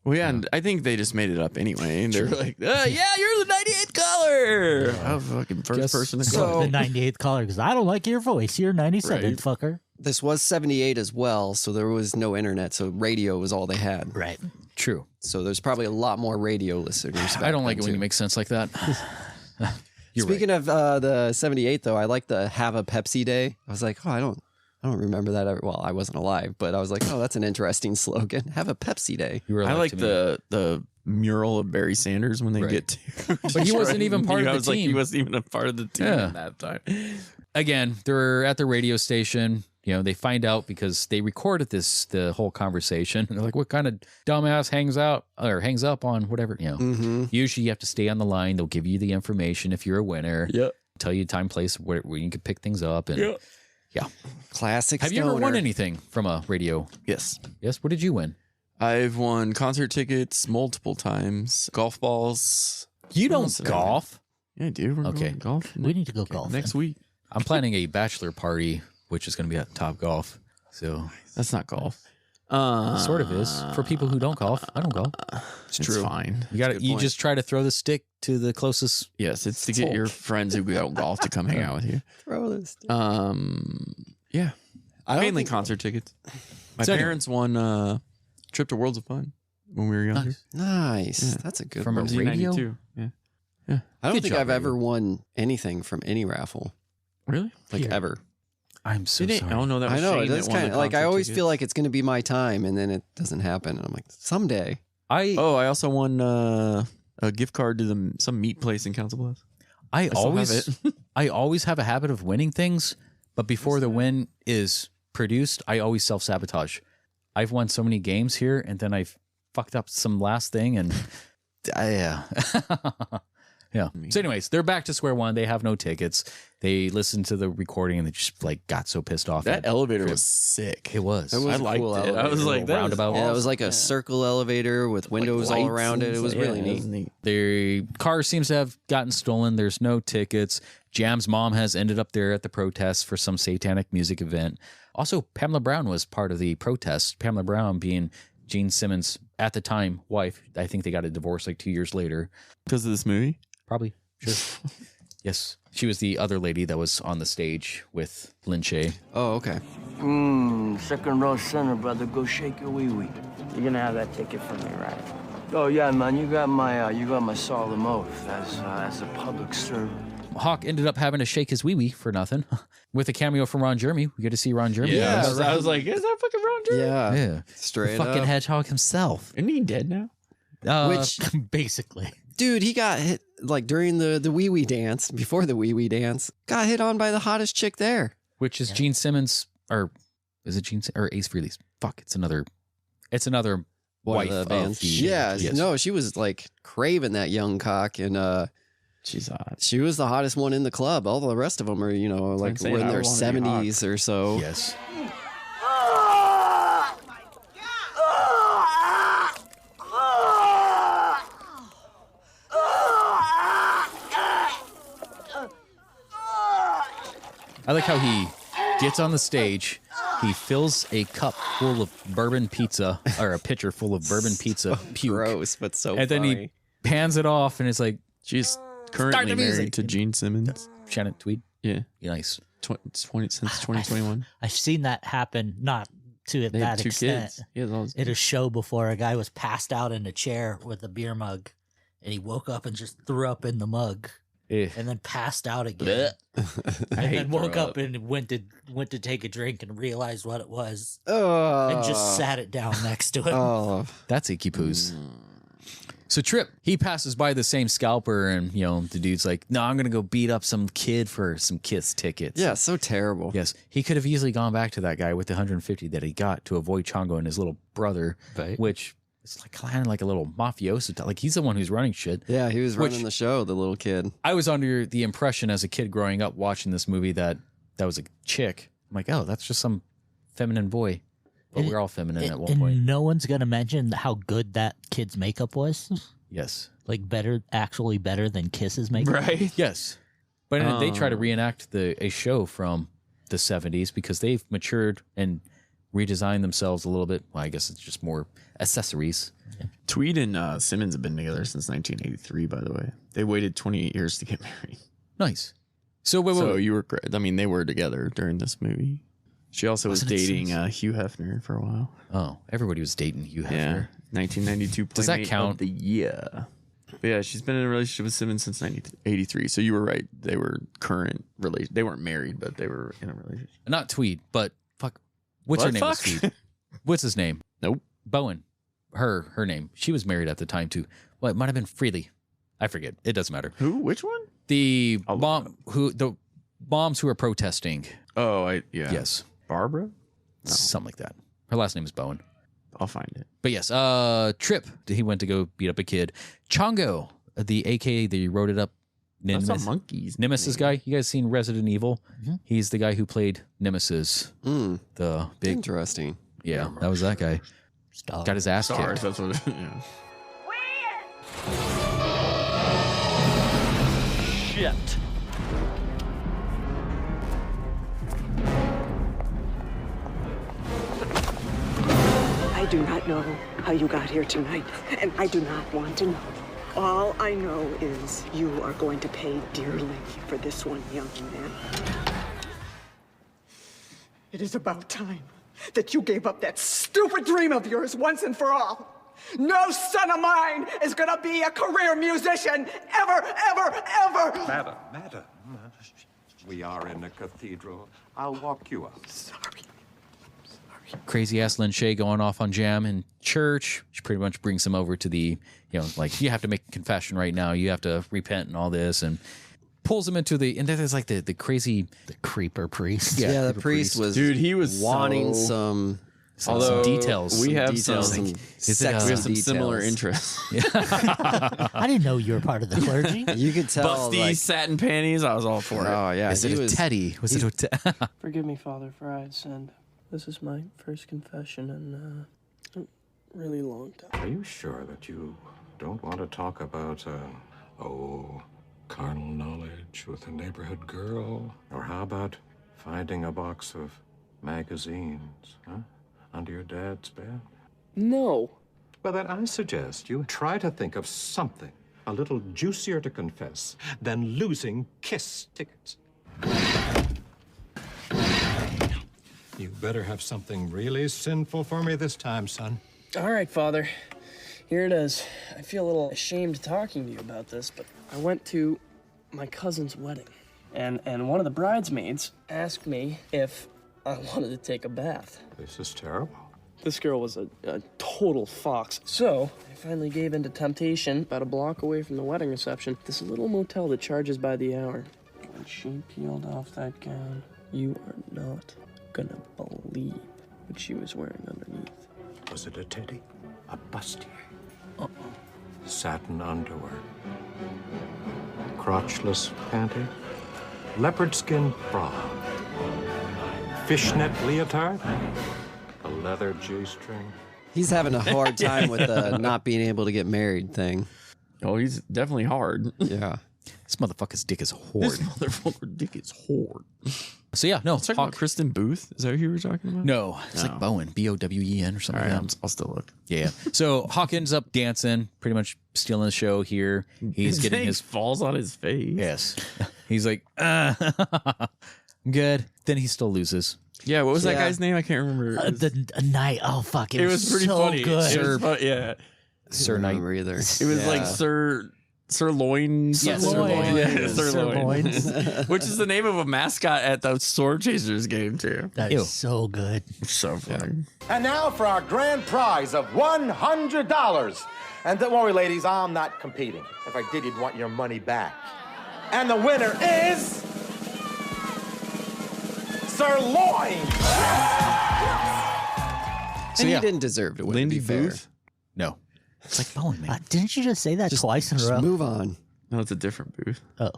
Well, yeah, and I think they just made it up anyway. And they're like, yeah, you're the 98th caller. I'm fucking first person to call. The 98th caller because I don't like your voice. You're 97th, fucker. This was 78 as well, so there was no internet, so radio was all they had. Right. True. So there's probably a lot more radio listeners. I don't like it when you make sense like that. Speaking of the 78, though, I like the Have a Pepsi Day. I was like, I don't remember that ever. Well, I wasn't alive, but I was like, that's an interesting slogan. Have a Pepsi Day. I like the mural of Barry Sanders when they get to. But he wasn't even part of the I was team. like, he wasn't even a part of the team at that time. Again, they're at the radio station. You know, they find out because they recorded the whole conversation. And they're like, what kind of dumbass hangs up on whatever, you know. Usually you have to stay on the line. They'll give you the information if you're a winner. Yep. Tell you time, place where you can pick things up. And yeah. Classic Have you ever won anything from a radio? Yes. Yes. What did you win? I've won concert tickets multiple times, golf balls. You don't golf? Yeah, dude. We're going golf. We need to go golf next week. I'm planning a bachelor party, which is going to be at Top Golf. So that's not golf. Sort of is for people who don't golf. I don't golf. It's true. Fine. You just try to throw the stick to the closest. Yes, it's to get your friends who don't golf to come hang out with you. Throw this. Yeah. Mainly concert tickets. My parents won trip to Worlds of Fun when we were younger. Nice. Yeah. That's a good From a one. radio? 92. Yeah. Yeah. I don't Good think job, I've ever won anything from any raffle. Really? Like ever. I'm so Did it? sorry. Oh no, that was I know. Shane That's that won kind the of like I concert always tickets. feel like it's going to be my time, and then it doesn't happen. And I'm like, someday. I also won a gift card to some meat place in Council Bluffs. I still have I always have a habit of winning things, but before the win is produced, I always self-sabotage. I've won so many games here, and then I've fucked up some last thing, and yeah. Yeah. So anyways, they're back to square one. They have no tickets. They listened to the recording and they just like got so pissed off. That elevator was sick. It was. It was I a liked cool it. elevator. I was like, that roundabout. Yeah, it was like a circle elevator with windows all lights around it. and It was stuff. really Yeah, it was neat. Their car seems to have gotten stolen. There's no tickets. Jam's mom has ended up there at the protest for some satanic music event. Also, Pamela Brown was part of the protest. Pamela Brown being Gene Simmons' at the time wife. I think they got a divorce like 2 years later. Because of this movie? Probably. Sure. Yes. She was the other lady that was on the stage with Lin Shaye. Oh, okay. Second row center, brother. Go shake your wee-wee. You're gonna have that ticket for me, right? Oh, yeah, man. You got my solemn oath as a public servant. Hawk ended up having to shake his wee-wee for nothing. With a cameo from Ron Jeremy. We get to see Ron Jeremy. Yeah. I was like, is that fucking Ron Jeremy? Yeah. Yeah. Straight Fucking up. Hedgehog himself. Isn't he dead now? Which, basically. dude, he got hit like during the wee wee dance, before the wee wee dance, got hit on by the hottest chick there. Which is Gene Simmons, or is it Gene or Ace Frehley's? Fuck, it's another One wife of the of bands. the Yeah, yes. no, she was like craving that young cock, and she's hot. She was the hottest one in the club. All the rest of them are, like saying, we're in I their would wanna be 70s or so. Yes. I like how he gets on the stage, he fills a cup full of bourbon pizza, or a pitcher full of bourbon pizza. Puke, gross, but so and then he funny. pans it off, and it's like, She's currently married to Gene Simmons. Shannon Tweed. Yeah. Nice. Since 2021. I've seen that happen, not to They had that 2 extent. kids. Yeah, those- At a show before, a guy was passed out in a chair with a beer mug, and he woke up and just threw up in the mug, and then passed out again. And then woke up and went to take a drink and realized what it was, and just sat it down next to him. Oh, that's icky poos. So Trip, he passes by the same scalper, and the dude's like, "No, I'm gonna go beat up some kid for some Kiss tickets." Yeah, so terrible. Yes, he could have easily gone back to that guy with the 150 that he got to avoid Chongo and his little brother, which is like kind of like a little mafioso. Like he's the one who's running shit. Yeah, he was running the show, the little kid. I was under the impression as a kid growing up watching this movie that was a chick. I'm like, oh, that's just some feminine boy. But we're all feminine at one and point. no one's gonna mention how good that kid's makeup was. Yes, like actually better than Kiss's makeup. Right. Yes, but they try to reenact a show from the 70s because they've matured and redesigned themselves a little bit. Well, I guess it's just more accessories. Tweed and Simmons have been together since 1983. By the way, they waited 28 years to get married. Nice. So wait. You were. I mean, they were together during this movie. She also was dating Hugh Hefner for a while. Oh, everybody was dating Hugh Hefner. Yeah, 1992. Does that Playmate count? Of the year. But yeah, she's been in a relationship with Simmons since 1983. So you were right. They were current relation. They weren't married, but they were in a relationship. Not Tweed, but fuck. What's her name? Was Tweed? What's his name? Nope. Bowen. her name. She was married at the time too. Well, it might have been Freely. I forget. It doesn't matter. Who? Which one? The moms who are protesting. Oh, yes. Barbara? No. Something like that. Her last name is Bowen. I'll find it. But yes, Trip, he went to go beat up a kid. Chongo, the AK, they wrote it up. That's a monkey's Nemesis guy. You guys seen Resident Evil? Mm-hmm. He's the guy who played Nemesis. The big. Interesting. Yeah, that was that guy. Got his ass kicked. That's what Shit. I do not know how you got here tonight, and I do not want to know. All I know is you are going to pay dearly for this one, young man. It is about time that you gave up that stupid dream of yours once and for all. No son of mine is gonna be a career musician ever, ever, ever! Madam, we are in a cathedral. I'll walk you up. Sorry. Crazy ass Lin Shaye going off on Jam in church. She pretty much brings him over to the, like, you have to make a confession right now. You have to repent and all this, and pulls him into and then there's like the crazy, the creeper priest. Yeah, the priest was, dude, he was wanting some details. We have some similar interests. I didn't know you were part of the clergy. You could tell. Busty satin panties. I was all for it. Oh yeah, is it a teddy? Was it a Forgive me, Father, for I have sinned. This is my first confession in a really long time. Are you sure that you don't want to talk about, carnal knowledge with a neighborhood girl? Or how about finding a box of magazines, under your dad's bed? No. Well, then I suggest you try to think of something a little juicier to confess than losing Kiss tickets. You better have something really sinful for me this time, son. All right, Father. Here it is. I feel a little ashamed talking to you about this, but I went to my cousin's wedding, and one of the bridesmaids asked me if I wanted to take a bath. This is terrible. This girl was a total fox. So I finally gave in to temptation about a block away from the wedding reception. This little motel that charges by the hour. When she peeled off that gown, you are not gonna believe what she was wearing underneath. Was it a teddy? A bustier? Satin underwear? Crotchless panty? Leopard skin bra? Fishnet leotard? A leather G-string? He's having a hard time with the not being able to get married thing. Oh, he's definitely hard. Yeah. This motherfucker's dick is hard. This motherfucker dick is hard. So yeah, no. Talking about Kristen Booth. Is that who you were talking about? No, it's like Bowen, Bowen or something. All right, like that. I'll still look. Yeah. So Hawk ends up dancing, pretty much stealing the show here. He's getting his falls on his face. Yes. He's like, I'm good. Then he still loses. Yeah. What was that guy's name? I can't remember. The night. Oh fuck! It was pretty so funny. good. Sir Knight. Either. It was like Sirloins. Yeah, Sirloins. Yeah, Sirloins. Which is the name of a mascot at the Sword Chasers game too. That is so good. So funny. And now for our grand prize of $100. And don't worry, ladies, I'm not competing. If I did, you'd want your money back. And the winner is... Sirloin! And he didn't deserve to win. Lindy to be fair. Booth? No. It's like Bowen, man. Didn't you just say that twice in a row? Just move on. No, it's a different booth. Oh.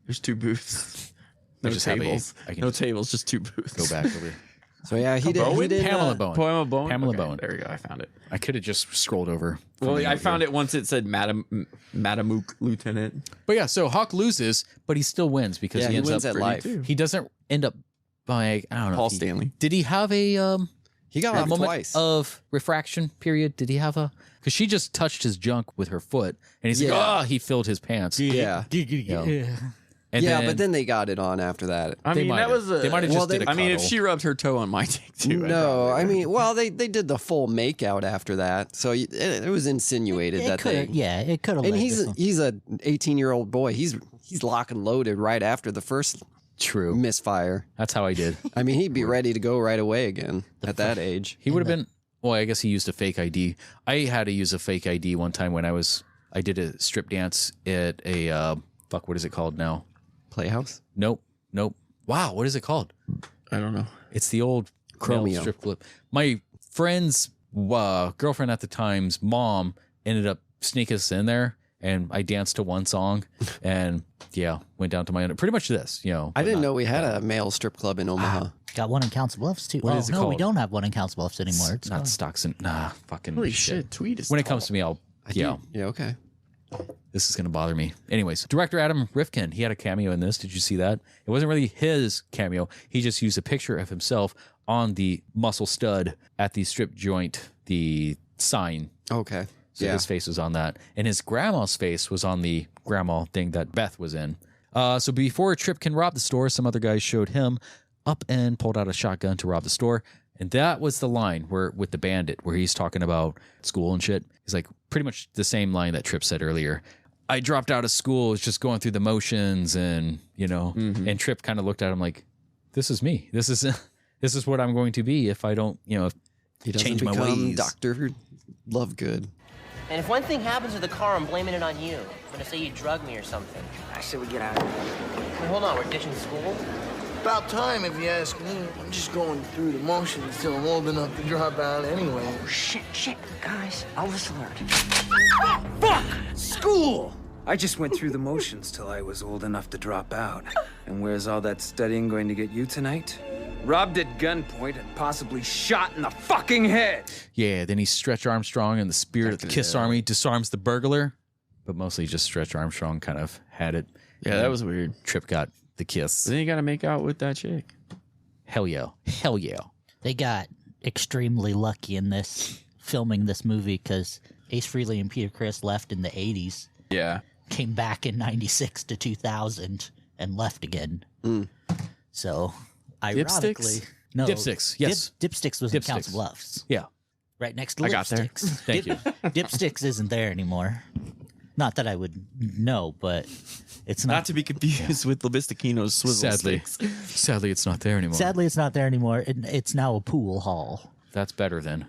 There's two booths. No just have tables. No tables, just two booths. Go back over. So yeah, he did. Pamela Bowen. Pamela Okay, Bowen. There you go. I found it. I could have just scrolled over. Well, I found it once it said Madam Lieutenant. But yeah, so Hawk loses, but he still wins because he ends wins up at life. He doesn't end up by, I don't know. Paul Stanley. Did he have a he got a off moment twice of refraction period? Did he have a, because she just touched his junk with her foot and he's like, oh, he filled his pants. Yeah. And but then they got it on after that. I mean, that was they might have just did a I mean, if cuddle. she rubbed her toe on my dick too. No, I mean, well, they did the full makeout after that, so it was insinuated that they. Yeah, it could have. And he's a 18-year-old boy. He's lock and loaded right after the first misfire. That's how I did. I mean, he'd be ready to go right away again at that age. He would have been Well, I guess he used a fake ID. I had to use a fake ID one time when I did a strip dance at a, what is it called now? Playhouse? Nope. Wow, what is it called? I don't know. It's the old Chromeo strip club. My friend's girlfriend at the time's mom ended up sneaking us in there, and I danced to one song, and went down to my own. Pretty much this, I didn't know we had a male strip club in Omaha. Got one in Council Bluffs too. What is it called? We don't have one in Council Bluffs anymore. It's not Stockton. Fucking Holy shit, Tweed is when it tall. comes to me, I'll Yeah, okay. This is going to bother me. Anyways, director Adam Rifkin, he had a cameo in this. Did you see that? It wasn't really his cameo. He just used a picture of himself on the muscle stud at the strip joint, the sign. Okay. So his face was on that. And his grandma's face was on the grandma thing that Beth was in. So before Tripp can rob the store, some other guys showed him up and pulled out a shotgun to rob the store. And that was the line where with the bandit, where he's talking about school and shit. He's like pretty much the same line that Tripp said earlier. I dropped out of school. It's just going through the motions, and and Tripp kind of looked at him like, "This is me. This is what I'm going to be if I don't, he change my become ways." Dr. Lovegood. And if one thing happens to the car, I'm blaming it on you. I'm gonna say you drugged me or something. I say we get out of here. Hey, hold on, we're ditching school? About time, if you ask me. I'm just going through the motions till I'm old enough to drop out anyway. Oh, shit. Guys, Elvis alert. Fuck! School! I just went through the motions till I was old enough to drop out. And where's all that studying going to get you tonight? Robbed at gunpoint and possibly shot in the fucking head. Yeah, then he Stretch Armstrong and the spirit of the Kiss Army disarms the burglar. But mostly just Stretch Armstrong kind of had it. Yeah, that was weird. Tripp got the kiss. Then you got to make out with that chick. Hell yeah. They got extremely lucky in this, filming this movie, because Ace Frehley and Peter Criss left in the 80s. Yeah. Came back in 96 to 2000 and left again. So, ironically... Dipsticks? No. Dipsticks, yes. Dipsticks was in Council Bluffs. Yeah. Right next to I got there. Lipsticks. Thank you. Dipsticks isn't there anymore. Not that I would know, but it's not. Not to be confused with Labistakino's swizzle sticks. Sadly, it's not there anymore. Sadly, it's not there anymore. It's now a pool hall. That's better then.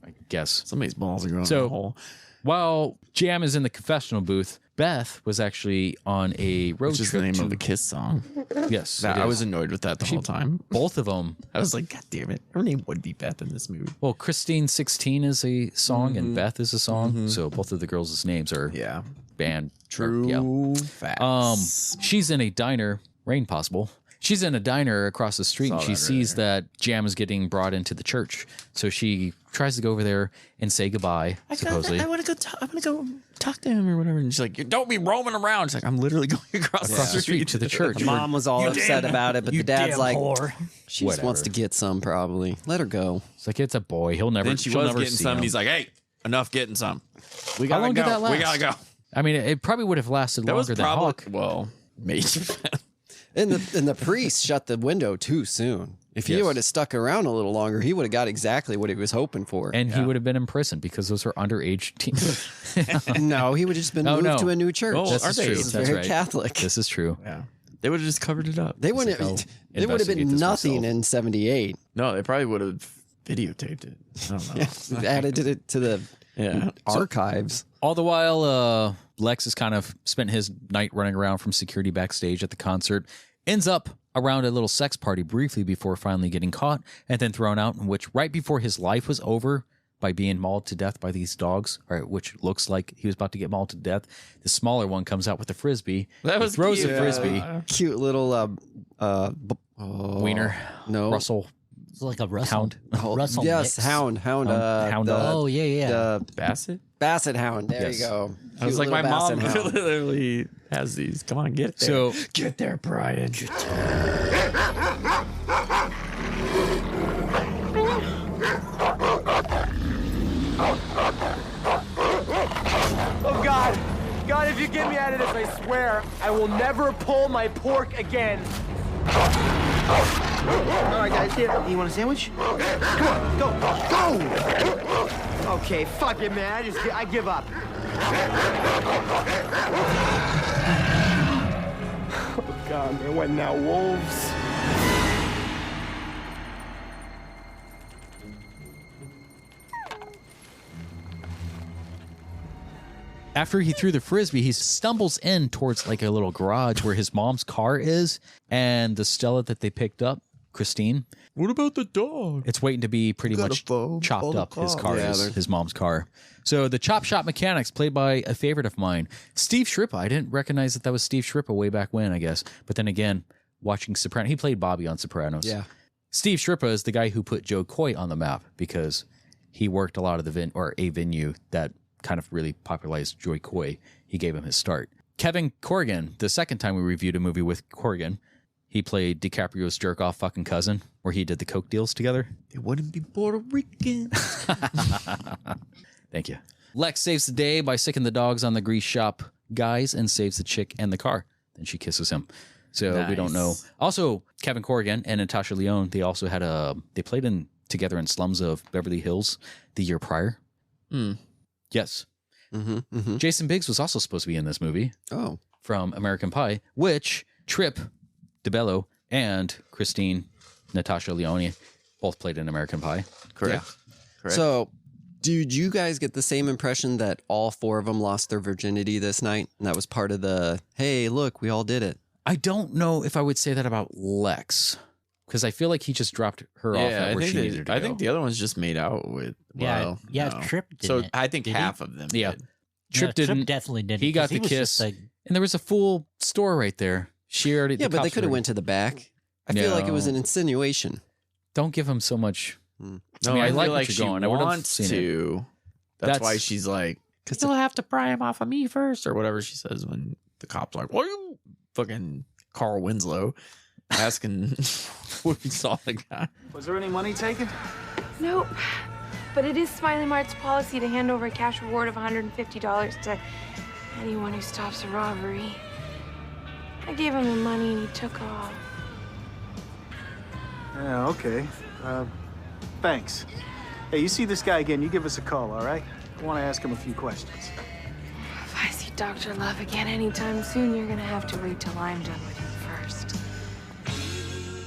I guess. Somebody's balls are going in the hole. While Jam is in the confessional booth, Beth was actually on a road Which is trip the name of the Kiss song. Yes. I was annoyed with that the whole time. Both of them. I was like, God damn it. Her name would be Beth in this movie. Well, Christine 16 is a song and Beth is a song. So both of the girls' names are band. True facts. She's in a diner, Rain Possible. She's in a diner across the street, and she sees that Jam is getting brought into the church. So she tries to go over there and say goodbye, supposedly. I want to go talk to him or whatever. And she's like, don't be roaming around. She's like, I'm literally going across the street to the church. The mom was all upset about it, but the dad's like, she just Whatever. wants to get some, probably. Let her go. It's like, it's a boy. He'll never. Then she she'll was never getting see some. him. And he's like, hey, enough getting some. We How gotta long go. did that last? We gotta go. I mean, it probably would have lasted That was longer than probably, Hawk. well, major. And the priest shut the window too soon. If he would have stuck around a little longer, he would have got exactly what he was hoping for. And he would have been in prison because those are underage teens. No, he would have just been moved to a new church. Oh, This are is they? true. This is That's very right. Catholic. This is true. Yeah. They would have just covered it up. They wouldn't. They would have been investigate this nothing myself. in '78. No, they probably would have videotaped it. I don't know. Added it to the archives. All the while, Lex has kind of spent his night running around from security backstage at the concert. Ends up around a little sex party briefly before finally getting caught and then thrown out, in which right before his life was over by being mauled to death by these dogs, or which looks like he was about to get mauled to death, the smaller one comes out with a frisbee. That was he throws cute. a frisbee. Cute little Wiener. No. Russell. It's like a Russell. Hound. Russell Yes, mix. hound. Hound dog. Oh, yeah. The Basset hound. There Yes. you go. I was Cute like, my little mom basset hound. literally has these. Come on, get there. So get there, Brian. Get there. Oh, God. God, if you get me out of this, I swear, I will never pull my pork again. All right, guys, here. You want a sandwich? Come on, go. Okay, fuck it, man. I give up. Oh, God, man. What now, wolves? after he threw the Frisbee, he stumbles in towards like a little garage where his mom's car is, and the Stella that they picked up, Christine. What about the dog? It's waiting to be pretty much chopped up. His car is his mom's car. So the Chop Shop Mechanics, played by a favorite of mine, Steve Shrippa. I didn't recognize that was Steve Shrippa way back when, I guess. But then again, watching Sopranos, he played Bobby on Sopranos. Yeah. Steve Shrippa is the guy who put Joe Coy on the map because he worked a lot of a venue that kind of really popularized Joe Coy. He gave him his start. Kevin Corrigan, the second time we reviewed a movie with Corrigan, he played DiCaprio's jerk-off fucking cousin, where he did the coke deals together. It wouldn't be Puerto Rican. Thank you. Lex saves the day by sicking the dogs on the grease shop guys and saves the chick and the car. Then she kisses him. So we don't know. Also, Kevin Corrigan and Natasha Lyonne, they also had they played together in Slums of Beverly Hills the year prior. Yes. Jason Biggs was also supposed to be in this movie. Oh. From American Pie, which Tripp DeBello and Christine Natasha Lyonne both played in American Pie. Correct. So, did you guys get the same impression that all 4 of them lost their virginity this night? And that was part of the, hey, look, we all did it. I don't know if I would say that about Lex, because I feel like he just dropped her off at where she needed to go. I think the other ones just made out with. Well, Tripp didn't. So I think Did half he? of them. Yeah. Did. Tripp didn't. Tripp definitely didn't. He got 'cause the was kiss, just like, and there was a full store right there. She already. Yeah, the but they cops could have were- went to the back. I feel like it was an insinuation. Don't give him so much. No, I mean, I feel like like what she you're going. I would have wants seen it. to. That's why she's like, you'll have to pry him off of me first, or whatever she says when the cops are like, "What are you fucking Carl Winslow asking?" When we saw the guy. Was there any money taken? Nope. But it is Smiley Mart's policy to hand over a cash reward of $150 to anyone who stops a robbery. I gave him the money and he took off. Yeah, okay. Thanks. Hey, you see this guy again, you give us a call, all right? I want to ask him a few questions. If I see Dr. Love again anytime soon, you're gonna have to wait till I'm done with him first.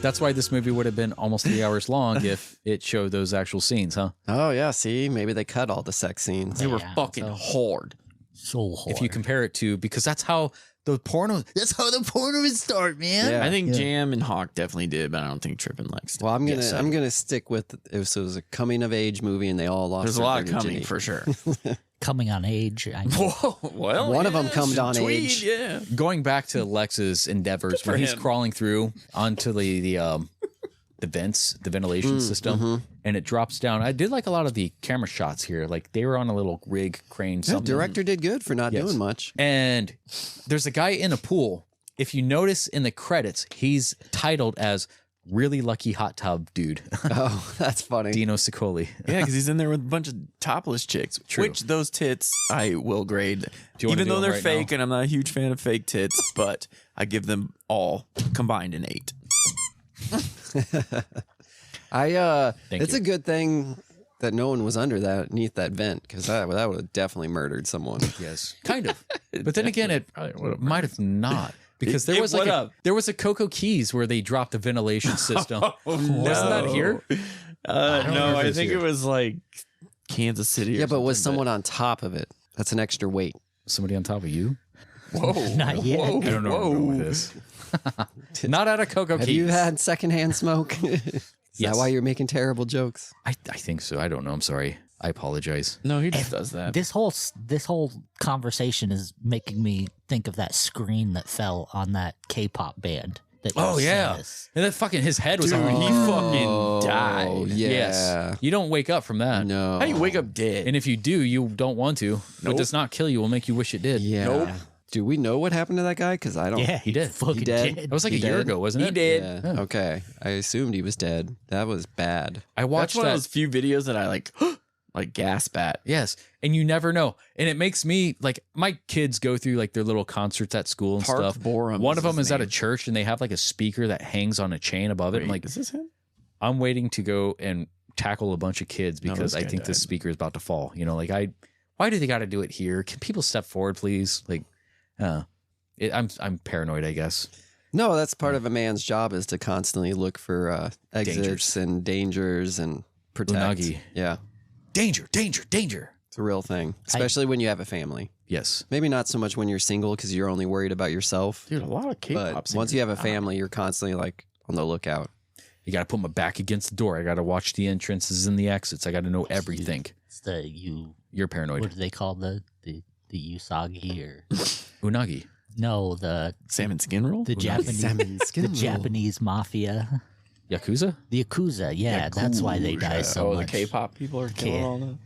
That's why this movie would have been almost 3 hours long if it showed those actual scenes, huh? Oh, yeah. See, maybe they cut all the sex scenes. They were fucking hard. So hard. If you compare it to, because that's how the porno would start, man. Yeah. I think Jam and Hawk definitely did, but I don't think Tripp and Lex did. Well, I'm gonna stick with if it was a coming of age movie and they all lost. There's a their lot virginity. coming for sure. coming on age. Well, one of them comed on age. Yeah. Going back to Lex's endeavors, for where he's him. crawling through onto the vents, the ventilation system, and it drops down. I did like a lot of the camera shots here. Like they were on a little rig crane. The director did good for not doing much. And there's a guy in a pool. If you notice in the credits, he's titled as Really Lucky Hot Tub Dude. Oh, that's funny. Dino Sicoli. Yeah, because he's in there with a bunch of topless chicks. True. Which those tits I will grade. you wanna Even do though them they're right fake, now? and I'm not a huge fan of fake tits, but I give them all combined an 8. It's a good thing that no one was underneath that vent, because that would have definitely murdered someone. Yes, kind of. But then again, it might have not. Because there It was like would've. there was a Cocoa Keys where they dropped the ventilation system. Wasn't that here? No, I it's think here. it was like Kansas City. Yeah, but was someone on top of it? That's an extra weight. Somebody on top of you? Whoa. Not yet. I don't know where I'm going with this. Not out of Cocoa Have Keys. you had secondhand smoke? Is Yes. that why you're making terrible jokes? I think so. I don't know. I'm sorry. I apologize. No, he just does that. This whole conversation is making me think of that screen that fell on that K-pop band. That Oh you yeah, sent us. and that fucking his head was Dude, on. he fucking died. Yeah. Yes, you don't wake up from that. No. How do you wake up dead? And if you do, you don't want to. What Nope. does not kill you will make you wish it did. Yeah. Nope. Do we know what happened to that guy? Because I don't. Yeah, He did. Fucking dead? did. That was like He a year dead? ago, wasn't it? He did. Yeah. Okay. I assumed he was dead. That was bad. I That's watched one that. of those few videos that I like gasp at. Yes, and you never know, and it makes me like my kids go through like their little concerts at school and Park stuff. Borum One of is them his is at a name. church, and they have like a speaker that hangs on a chain above it. I'm Wait, like, is this him? I'm waiting to go and tackle a bunch of kids No, because this I guy think this died. speaker is about to fall. You know, like why do they got to do it here? Can people step forward, please? Like, I'm paranoid, I guess. No, that's part of a man's job is to constantly look for exits Dangers. and dangers and protect. Unagi. Yeah. Danger, danger, danger. It's a real thing, especially when you have a family. Yes. Maybe not so much when you're single because you're only worried about yourself. Dude, a lot of K-pop But singers once you have a are out. family, you're constantly like on the lookout. You got to put my back against the door. I got to watch the entrances and the exits. I got to know everything. It's the you. You're paranoid. What do they call the usagi or unagi? No, the salmon skin roll. The Japanese salmon skin the roll. Japanese mafia. Yakuza. The Yakuza. Yeah, that's why they die so much. The K-pop people are killing all that.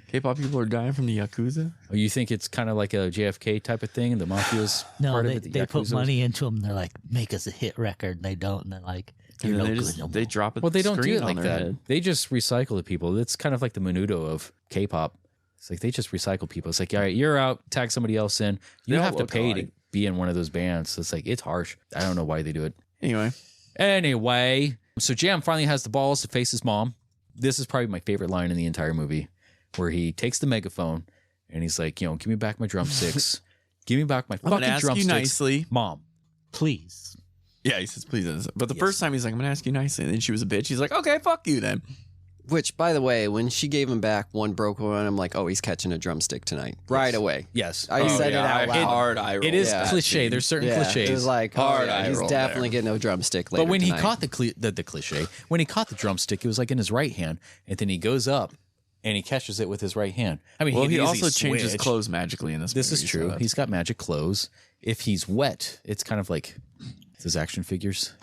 K-pop people are dying from the Yakuza. Oh, you think it's kind of like a JFK type of thing? The mafia's No, part they, of it. The they put Yakuza's? money into them. They're like, make us a hit record. And they don't. And they're like, you're no good no more. They drop it. Well, they don't do screen it like on their that. head. They just recycle the people. It's kind of like the Menudo of K-pop. It's like they just recycle people. It's like, all right, you're out. Tag somebody else in. You They all have to look pay to alike. be in one of those bands. So it's like it's harsh. I don't know why they do it. Anyway, so Jam finally has the balls to face his mom. This is probably my favorite line in the entire movie, where he takes the megaphone and he's like, give me back my drumsticks. Give me back my I'm gonna fucking ask you drumsticks, nicely, Mom. Please. Yeah, he says please. But the first time he's like, I'm gonna ask you nicely, and then she was a bitch. He's like, okay, fuck you then. Which, by the way, when she gave him back one broken one, I'm like, oh, he's catching a drumstick tonight. Right away. Yes. I said it out loud. Hard eye roll. It is cliche. There's certain cliches. It was like, Hard oh, yeah, eye he's roll definitely there. getting a drumstick later But when tonight. he caught the cliche, when he caught the drumstick, it was like in his right hand, and then he goes up and he catches it with his right hand. I mean, Well, he he could also easily changes switch. clothes magically in this. This movie, is true. so He's got magic clothes. If he's wet, it's kind of like his action figures,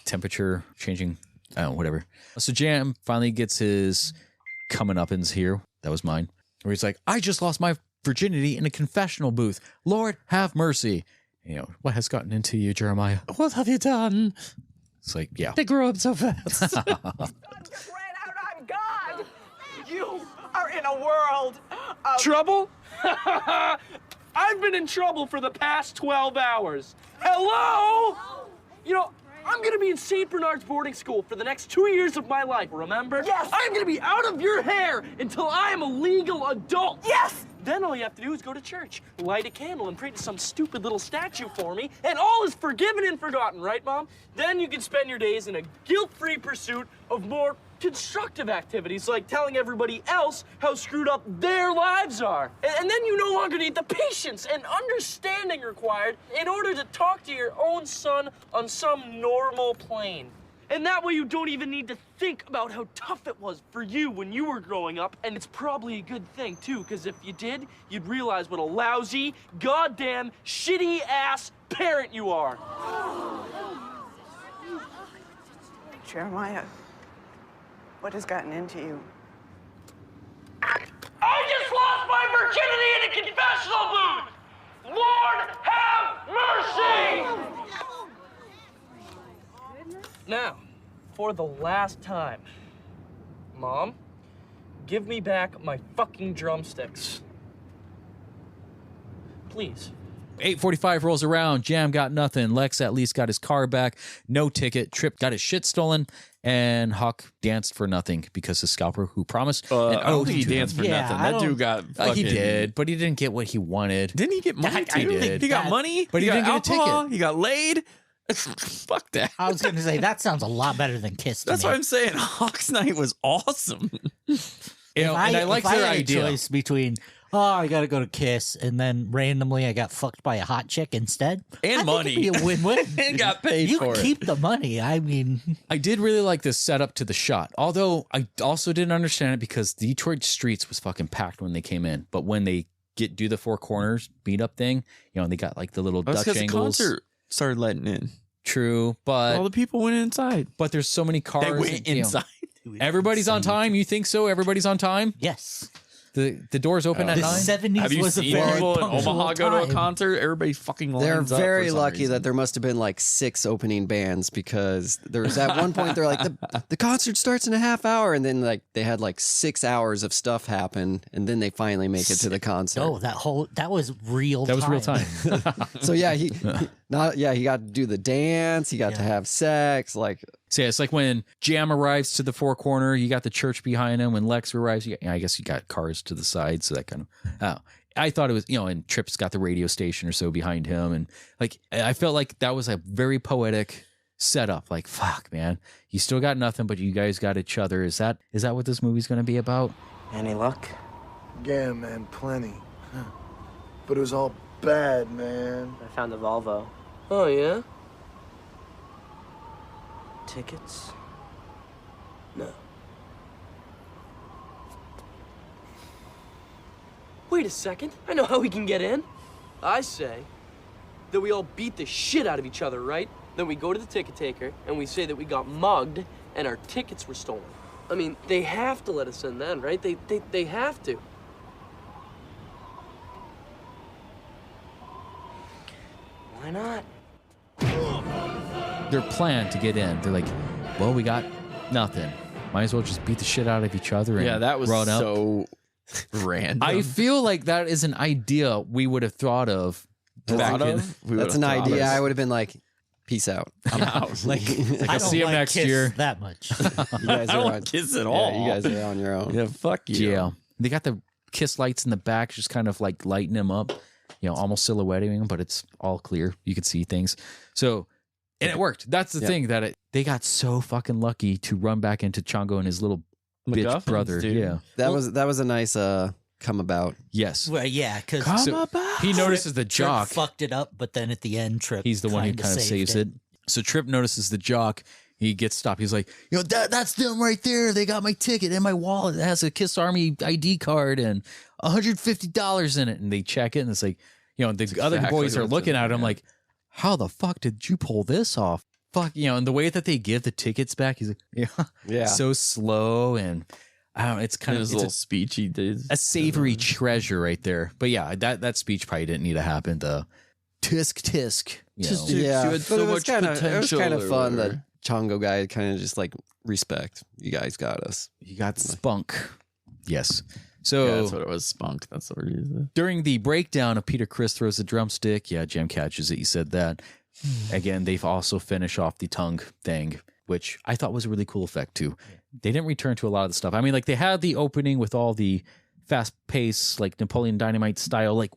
temperature changing. I don't know, whatever. So Jam finally gets his coming uppins here. That was mine. Where he's like, I just lost my virginity in a confessional booth. Lord, have mercy. What has gotten into you, Jeremiah? What have you done? It's like, yeah. They grew up so fast. I'm God. You are in a world of Trouble? I've been in trouble for the past 12 hours. Hello? I'm gonna be in St. Bernard's boarding school for the next 2 years of my life, remember? Yes! I'm gonna be out of your hair until I am a legal adult. Yes! Then all you have to do is go to church, light a candle, and pray to some stupid little statue for me, and all is forgiven and forgotten, right, Mom? Then you can spend your days in a guilt-free pursuit of more constructive activities, like telling everybody else how screwed up their lives are. And then you no longer need the patience and understanding required in order to talk to your own son on some normal plane. And that way you don't even need to think about how tough it was for you when you were growing up. And it's probably a good thing, too, because if you did, you'd realize what a lousy, goddamn, shitty-ass parent you are. Jeremiah, what has gotten into you? I just lost my virginity in a confessional booth! Lord, have mercy! Now, for the last time, Mom, give me back my fucking drumsticks. Please. 8:45 rolls around. Jam got nothing. Lex at least got his car back. No ticket. Trip got his shit stolen. And Hawk danced for nothing because his scalper, who promised, I don't think he danced for nothing. That dude got he fucking- did, but he didn't get what he wanted. Didn't he get money? He did. He got money, but he got didn't get a alcohol, ticket. He got laid. Fuck that. I was going to say, that sounds a lot better than Kiss to That's me. what I'm saying. Hawk's Night was awesome. You know, and I like if their had idea. a choice between, I got to go to Kiss, and then randomly I got fucked by a hot chick instead. And I think money. it'd be a win-win. And got paid you for it. keep the money. I mean, I did really like the setup to the shot, although I also didn't understand it because Detroit streets was fucking packed when they came in. But when they do the Four Corners beat up thing, they got like the little That's Dutch because the angles. concert started letting in. True, but All the people went inside. but there's so many cars. They went and, inside. Everybody's on time. You think so? Everybody's on time. yes. The doors open at The 9. 70s Have you was a seen very people in punctual Omaha go to a time. concert? Everybody fucking lines They're up for very some lucky reason. that there must have been like 6 opening bands because there was at one point they're like the concert starts in a half hour and then like they had like 6 hours of stuff happen and then they finally make it to the concert. Oh, that was real. That was real time. So yeah, he got to do the dance. He got to have sex. Like So yeah, it's like when Jam arrives to the Four Corner, you got the church behind him. When Lex arrives, I guess you got cars to the side, so that kind of. I thought it was, and Tripp's got the radio station or so behind him, and like I felt like that was a very poetic setup. Like, fuck, man, you still got nothing, but you guys got each other. Is that what this movie's going to be about? Any luck? Yeah, man, plenty. but it was all bad, man. I found the Volvo. Oh, yeah? Tickets? No. Wait a second. I know how we can get in. I say that we all beat the shit out of each other, right? Then we go to the ticket taker and we say that we got mugged and our tickets were stolen. I mean, they have to let us in then, right? They have to. Why not? Their plan to get in, they're like, well, we got nothing. Might as well just beat the shit out of each other. And that was run up. so random. I feel like that is an idea we would have thought of. That's an idea. I would have been like, peace out. I'm out. Like I'll see him next year. That much. You guys I are don't on, kiss at all. Yeah, you guys are on your own. Yeah, fuck you. Yeah. They got the kiss lights in the back, just kind of like lighting him up, almost silhouetting him, but it's all clear. You could see things. So, and it worked. That's the thing that they got so fucking lucky to run back into Chongo and his little bitch MacGuffins, brother. dude. Yeah. That was a nice come about. Yes. Well, yeah, because he notices the jock. Trip fucked it up, but then at the end, Trip He's the one who kind of saves it. So Trip notices the jock. He gets stopped. He's like, that's them right there. They got my ticket and my wallet. It has a Kiss Army ID card and $150 in it. And they check it, and it's like, the other boys are looking at him like, how the fuck did you pull this off? Fuck, and the way that they give the tickets back, he's like, yeah, so slow, and I don't know, it's kind of his little speech he did. A savory treasure right there. But yeah, that speech probably didn't need to happen. The tisk. Yeah, you had so much potential. It was kind of or fun whatever. that Chongo guy kind of just like, respect. You guys got us. You got spunk. Yes. So yeah, that's what it was. Spunk. That's what it is. During the breakdown of Peter Criss throws a drumstick. Yeah, Jim catches it. You said that. Again, they've also finished off the tongue thing, which I thought was a really cool effect too. They didn't return to a lot of the stuff. I mean, like they had the opening with all the fast pace, like Napoleon Dynamite style, like,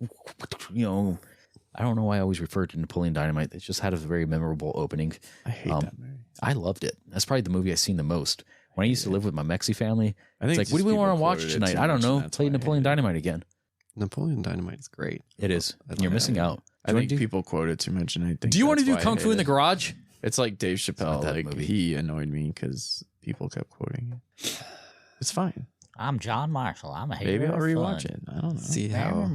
I don't know why I always refer to Napoleon Dynamite. It just had a very memorable opening. I hate that movie. I loved it. That's probably the movie I've seen the most. When I used to live with my Mexi family, I think it's like, what do we want to watch tonight? I don't know. Play Napoleon Dynamite again. Napoleon Dynamite is great. It is. You're missing out. I think people quote it too much, and I think. Do you want to do that's why I Kung Fu hate in the it. Garage? It's like Dave Chappelle. that Like movie. he annoyed me because people kept quoting it. It's fine. I'm John Marshall. I'm a hater. Maybe I'll of rewatch fun. it. I don't know. See how.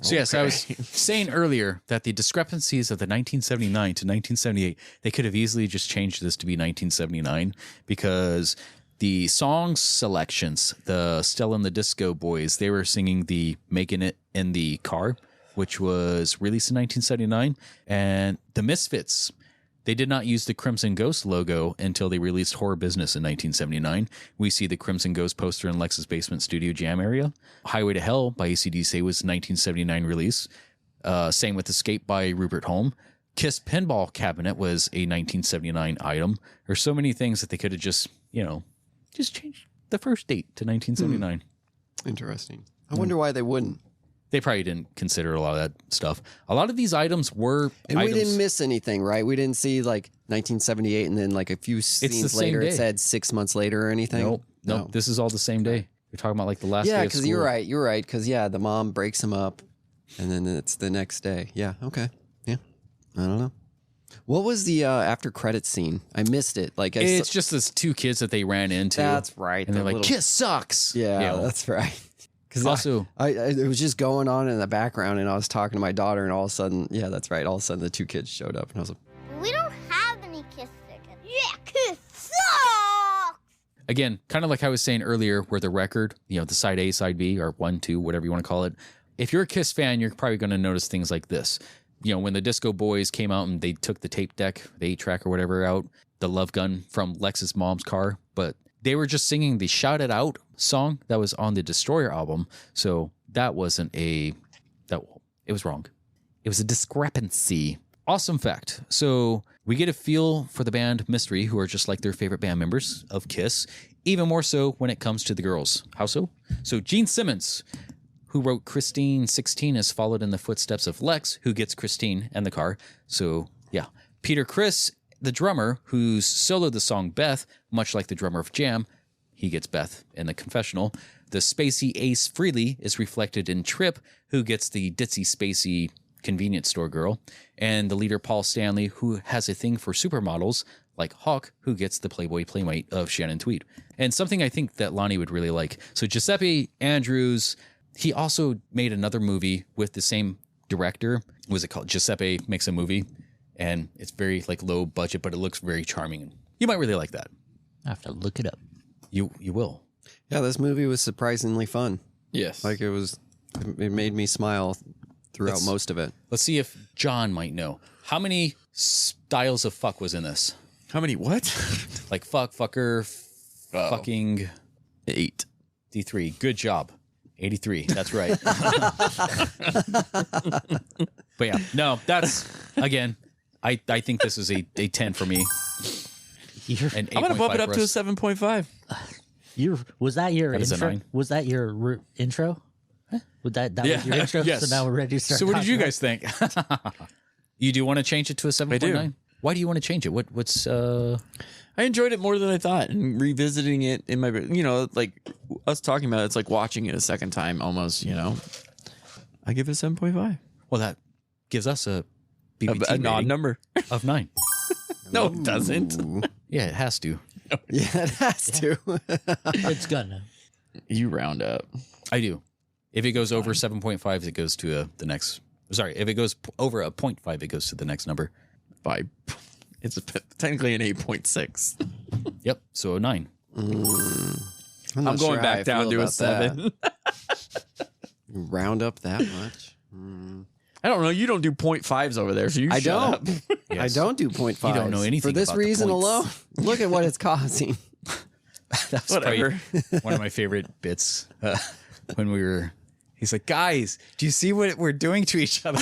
So yes, I was saying earlier that the discrepancies of the 1979 to 1978, they could have easily just changed this to be 1979 because the song selections, the Stella and the Disco Boys, they were singing the Making It in the Car, which was released in 1979, and the Misfits, they did not use the Crimson Ghost logo until they released Horror Business in 1979. We see the Crimson Ghost poster in Lex's basement studio jam area. Highway to Hell by AC/DC was 1979 release. Same with Escape by Rupert Holm. Kiss Pinball Cabinet was a 1979 item. There's so many things that they could have just, just changed the first date to 1979. Interesting. I wonder why they wouldn't. They probably didn't consider a lot of that stuff. A lot of these items were And items. we didn't miss anything, right? We didn't see like 1978 and then like a few scenes same later day. it said 6 months later or anything. Nope. This is all the same day. You're talking about like the last day Yeah, of because school. you're right. Because the mom breaks him up and then it's the next day. Yeah, okay. Yeah. I don't know. What was the after credits scene? I missed it. Like It's just those two kids that they ran into. That's right. And they're the like, little- Kiss sucks. Yeah, that's right. Because Also- I it was just going on in the background, and I was talking to my daughter, and all of a sudden, yeah, that's right. All of a sudden, the two kids showed up, and I was like, We don't have any Kiss tickets. Yeah, Kiss sucks! Again, kind of like I was saying earlier, where the record, the side A, side B, or 1, 2, whatever you want to call it. If you're a Kiss fan, you're probably going to notice things like this. When the Disco Boys came out and they took the tape deck, the 8-track or whatever out, the Love Gun from Lex's mom's car, but they were just singing the Shout It Out song that was on the Destroyer album. So that wasn't it was wrong. It was a discrepancy. Awesome fact. So we get a feel for the band Mystery, who are just like their favorite band members of Kiss, even more so when it comes to the girls. How so? So Gene Simmons, who wrote Christine 16, has followed in the footsteps of Lex, who gets Christine and the car. So yeah, Peter Criss, the drummer, who's soloed the song Beth, much like the drummer of Jam, he gets Beth in the confessional. The spacey Ace Frehley is reflected in Trip, who gets the ditzy spacey convenience store girl, and the leader Paul Stanley, who has a thing for supermodels, like Hawk, who gets the Playboy playmate of Shannon Tweed. And something I think that Lonnie would really like. So Giuseppe Andrews, he also made another movie with the same director. Was it called Giuseppe Makes a Movie? And it's very like low budget, but it looks very charming. You might really like that. I have to look it up. You will. Yeah, this movie was surprisingly fun. Yes. Like it made me smile throughout most of it. Let's see if John might know. How many styles of fuck was in this? How many what? Like fuck, fucker, fucking. 8. D3. Good job. 83. That's right. But yeah, no, that's, again, I think this is a 10 for me. I'm going to bump it up to a 7.5. Was that your That is a intro? 9. Was that your intro? Would that was your intro? Yes. So now we're ready to start. So what did you talking guys think? You do want to change it to a 7.9? Why do you want to change it? What's I enjoyed it more than I thought, and revisiting it in my, like us talking about it, it's like watching it a second time almost, I give it a 7.5. Well, that gives us a BPT a odd rating number of 9. No, it doesn't. Yeah, it has to. Yeah, it has to. It's gonna. You round up. I do. If it goes over 7.5, it goes to the next. Sorry, if it goes over a 0.5, it goes to the next number. It's technically an 8.6. Yep. So a 9. I'm going back down to a 7. Round up that much. I don't know. You don't do 0.5s over there, so you I shut don't. up. Yes. I don't do 0.5. You don't know anything for this about the reason points. alone. Look at what it's causing. That's Whatever. probably one of my favorite bits when we were. He's like, guys, do you see what we're doing to each other?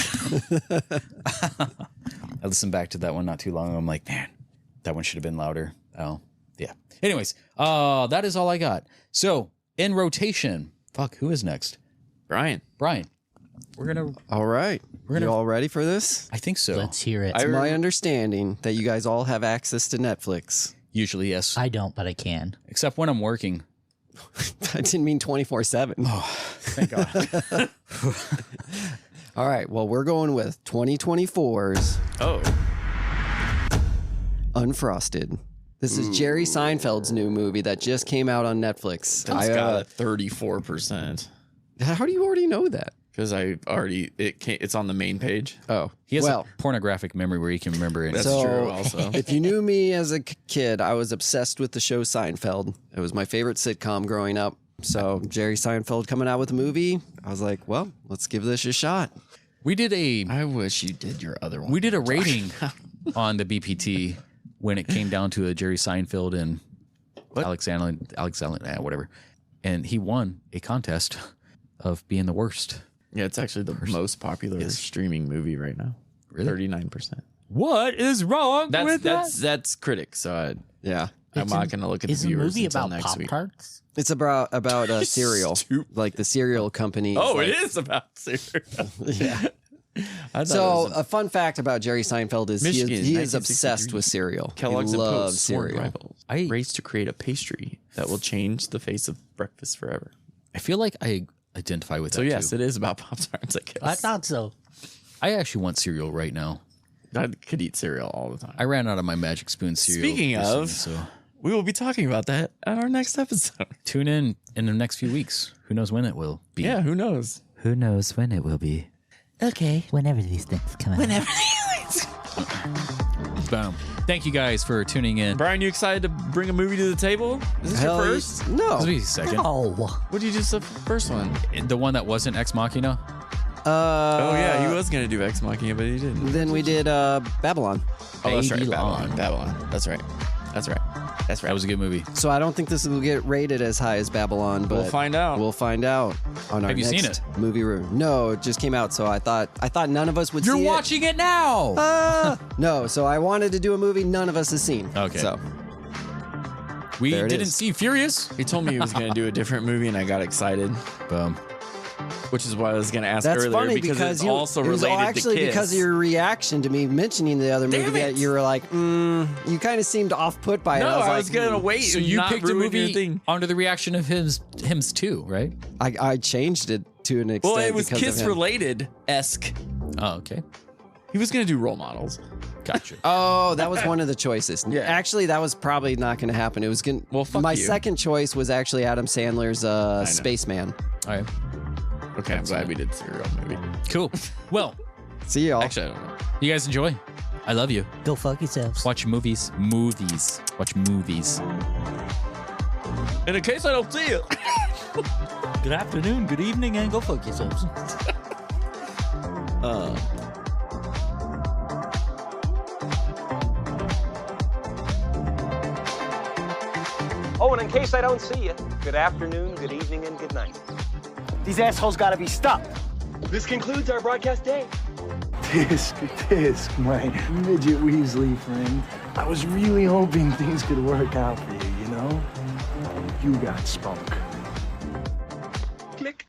I listened back to that one not too long ago. I'm like, man, that one should have been louder. Oh, yeah. Anyways, that is all I got. So in rotation, fuck, who is next? Brian. We're gonna. All right. You all ready for this? I think so. Let's hear it. It's my understanding that you guys all have access to Netflix. Usually, yes. I don't, but I can. Except when I'm working. I didn't mean 24/7. Oh, thank God. All right. Well, we're going with 2024's Unfrosted. This is Jerry Seinfeld's new movie that just came out on Netflix. That's got a 34%. How do you already know that? Because it's on the main page. Oh, he has a pornographic memory where he can remember it. That's true also. If you knew me as a kid, I was obsessed with the show Seinfeld. It was my favorite sitcom growing up. So Jerry Seinfeld coming out with a movie, I was like, well, let's give this a shot. I wish you did your other one. We did a rating on the BPT when it came down to a Jerry Seinfeld and Alexander, whatever. And he won a contest of being the worst. Yeah, it's actually the most popular streaming movie right now. Really? 39%. What is wrong with that? That's critics. So yeah. I'm not going to look at the Is the viewers movie until about next week. Pop-Tarts? It's about cereal, like the cereal company. Oh, like, it is about cereal. Yeah. So a fun fact about Jerry Seinfeld is he is obsessed with cereal. Kellogg's he and loves Post, sworn cereal. rivals, race to create a pastry that will change the face of breakfast forever. I feel like I identify with that. So yes, too. it is about Pop-Tarts, I guess. I thought so. I actually want cereal right now. I could eat cereal all the time. I ran out of my Magic Spoon cereal. Speaking recently, of, so we will be talking about that at our next episode. tune in the next few weeks. Who knows when it will be? Yeah, who knows? Who knows when it will be? Okay. Whenever these things come out. Boom. Thank you guys for tuning in. Brian, you excited to bring a movie to the table? Is this Hell your first? No. This will be second. Oh. What did you do the first one? The one that wasn't Ex Machina? Oh yeah, he was gonna do Ex Machina, but he didn't. Then we did Babylon. Oh, that's right, Babylon. Babylon. That's right. That was a good movie. So I don't think this will get rated as high as Babylon, but We'll find out. We'll find out on our Have you seen next movie review. No, it just came out, so I thought none of us would You're see watching it now. No, so I wanted to do a movie none of us has seen. Okay. So We There it didn't is. see Furious. He told me he was gonna do a different movie, and I got excited. Boom. Which is what I was going to ask That's earlier funny because it's also it was related actually to Kiss. because of your reaction to me mentioning the other movie that you were like, you kind of seemed off put by it. No, I was like, going to wait. So you not picked a ruin your movie thing. under the reaction of hymns too, right? I changed it to an extent. Well, it was because of Kiss him. related-esque. Oh, okay. He was going to do role models. Gotcha. Oh, that was one of the choices. Yeah. Actually, that was probably not going to happen. It was going. Well, fuck my you. second choice was actually Adam Sandler's Spaceman. All right. Okay, I'm glad we did serial movie. Cool. Well, see y'all. Actually, I don't know. You guys enjoy. I love you. Go fuck yourselves. Watch movies. Watch movies. In case I don't see you. Good afternoon, good evening, and go fuck yourselves. Oh, and in case I don't see you, good afternoon, good evening, and good night. These assholes gotta be stopped. This concludes our broadcast day. Tisk, my midget Weasley friend. I was really hoping things could work out for you, you know? You got spunk. Click.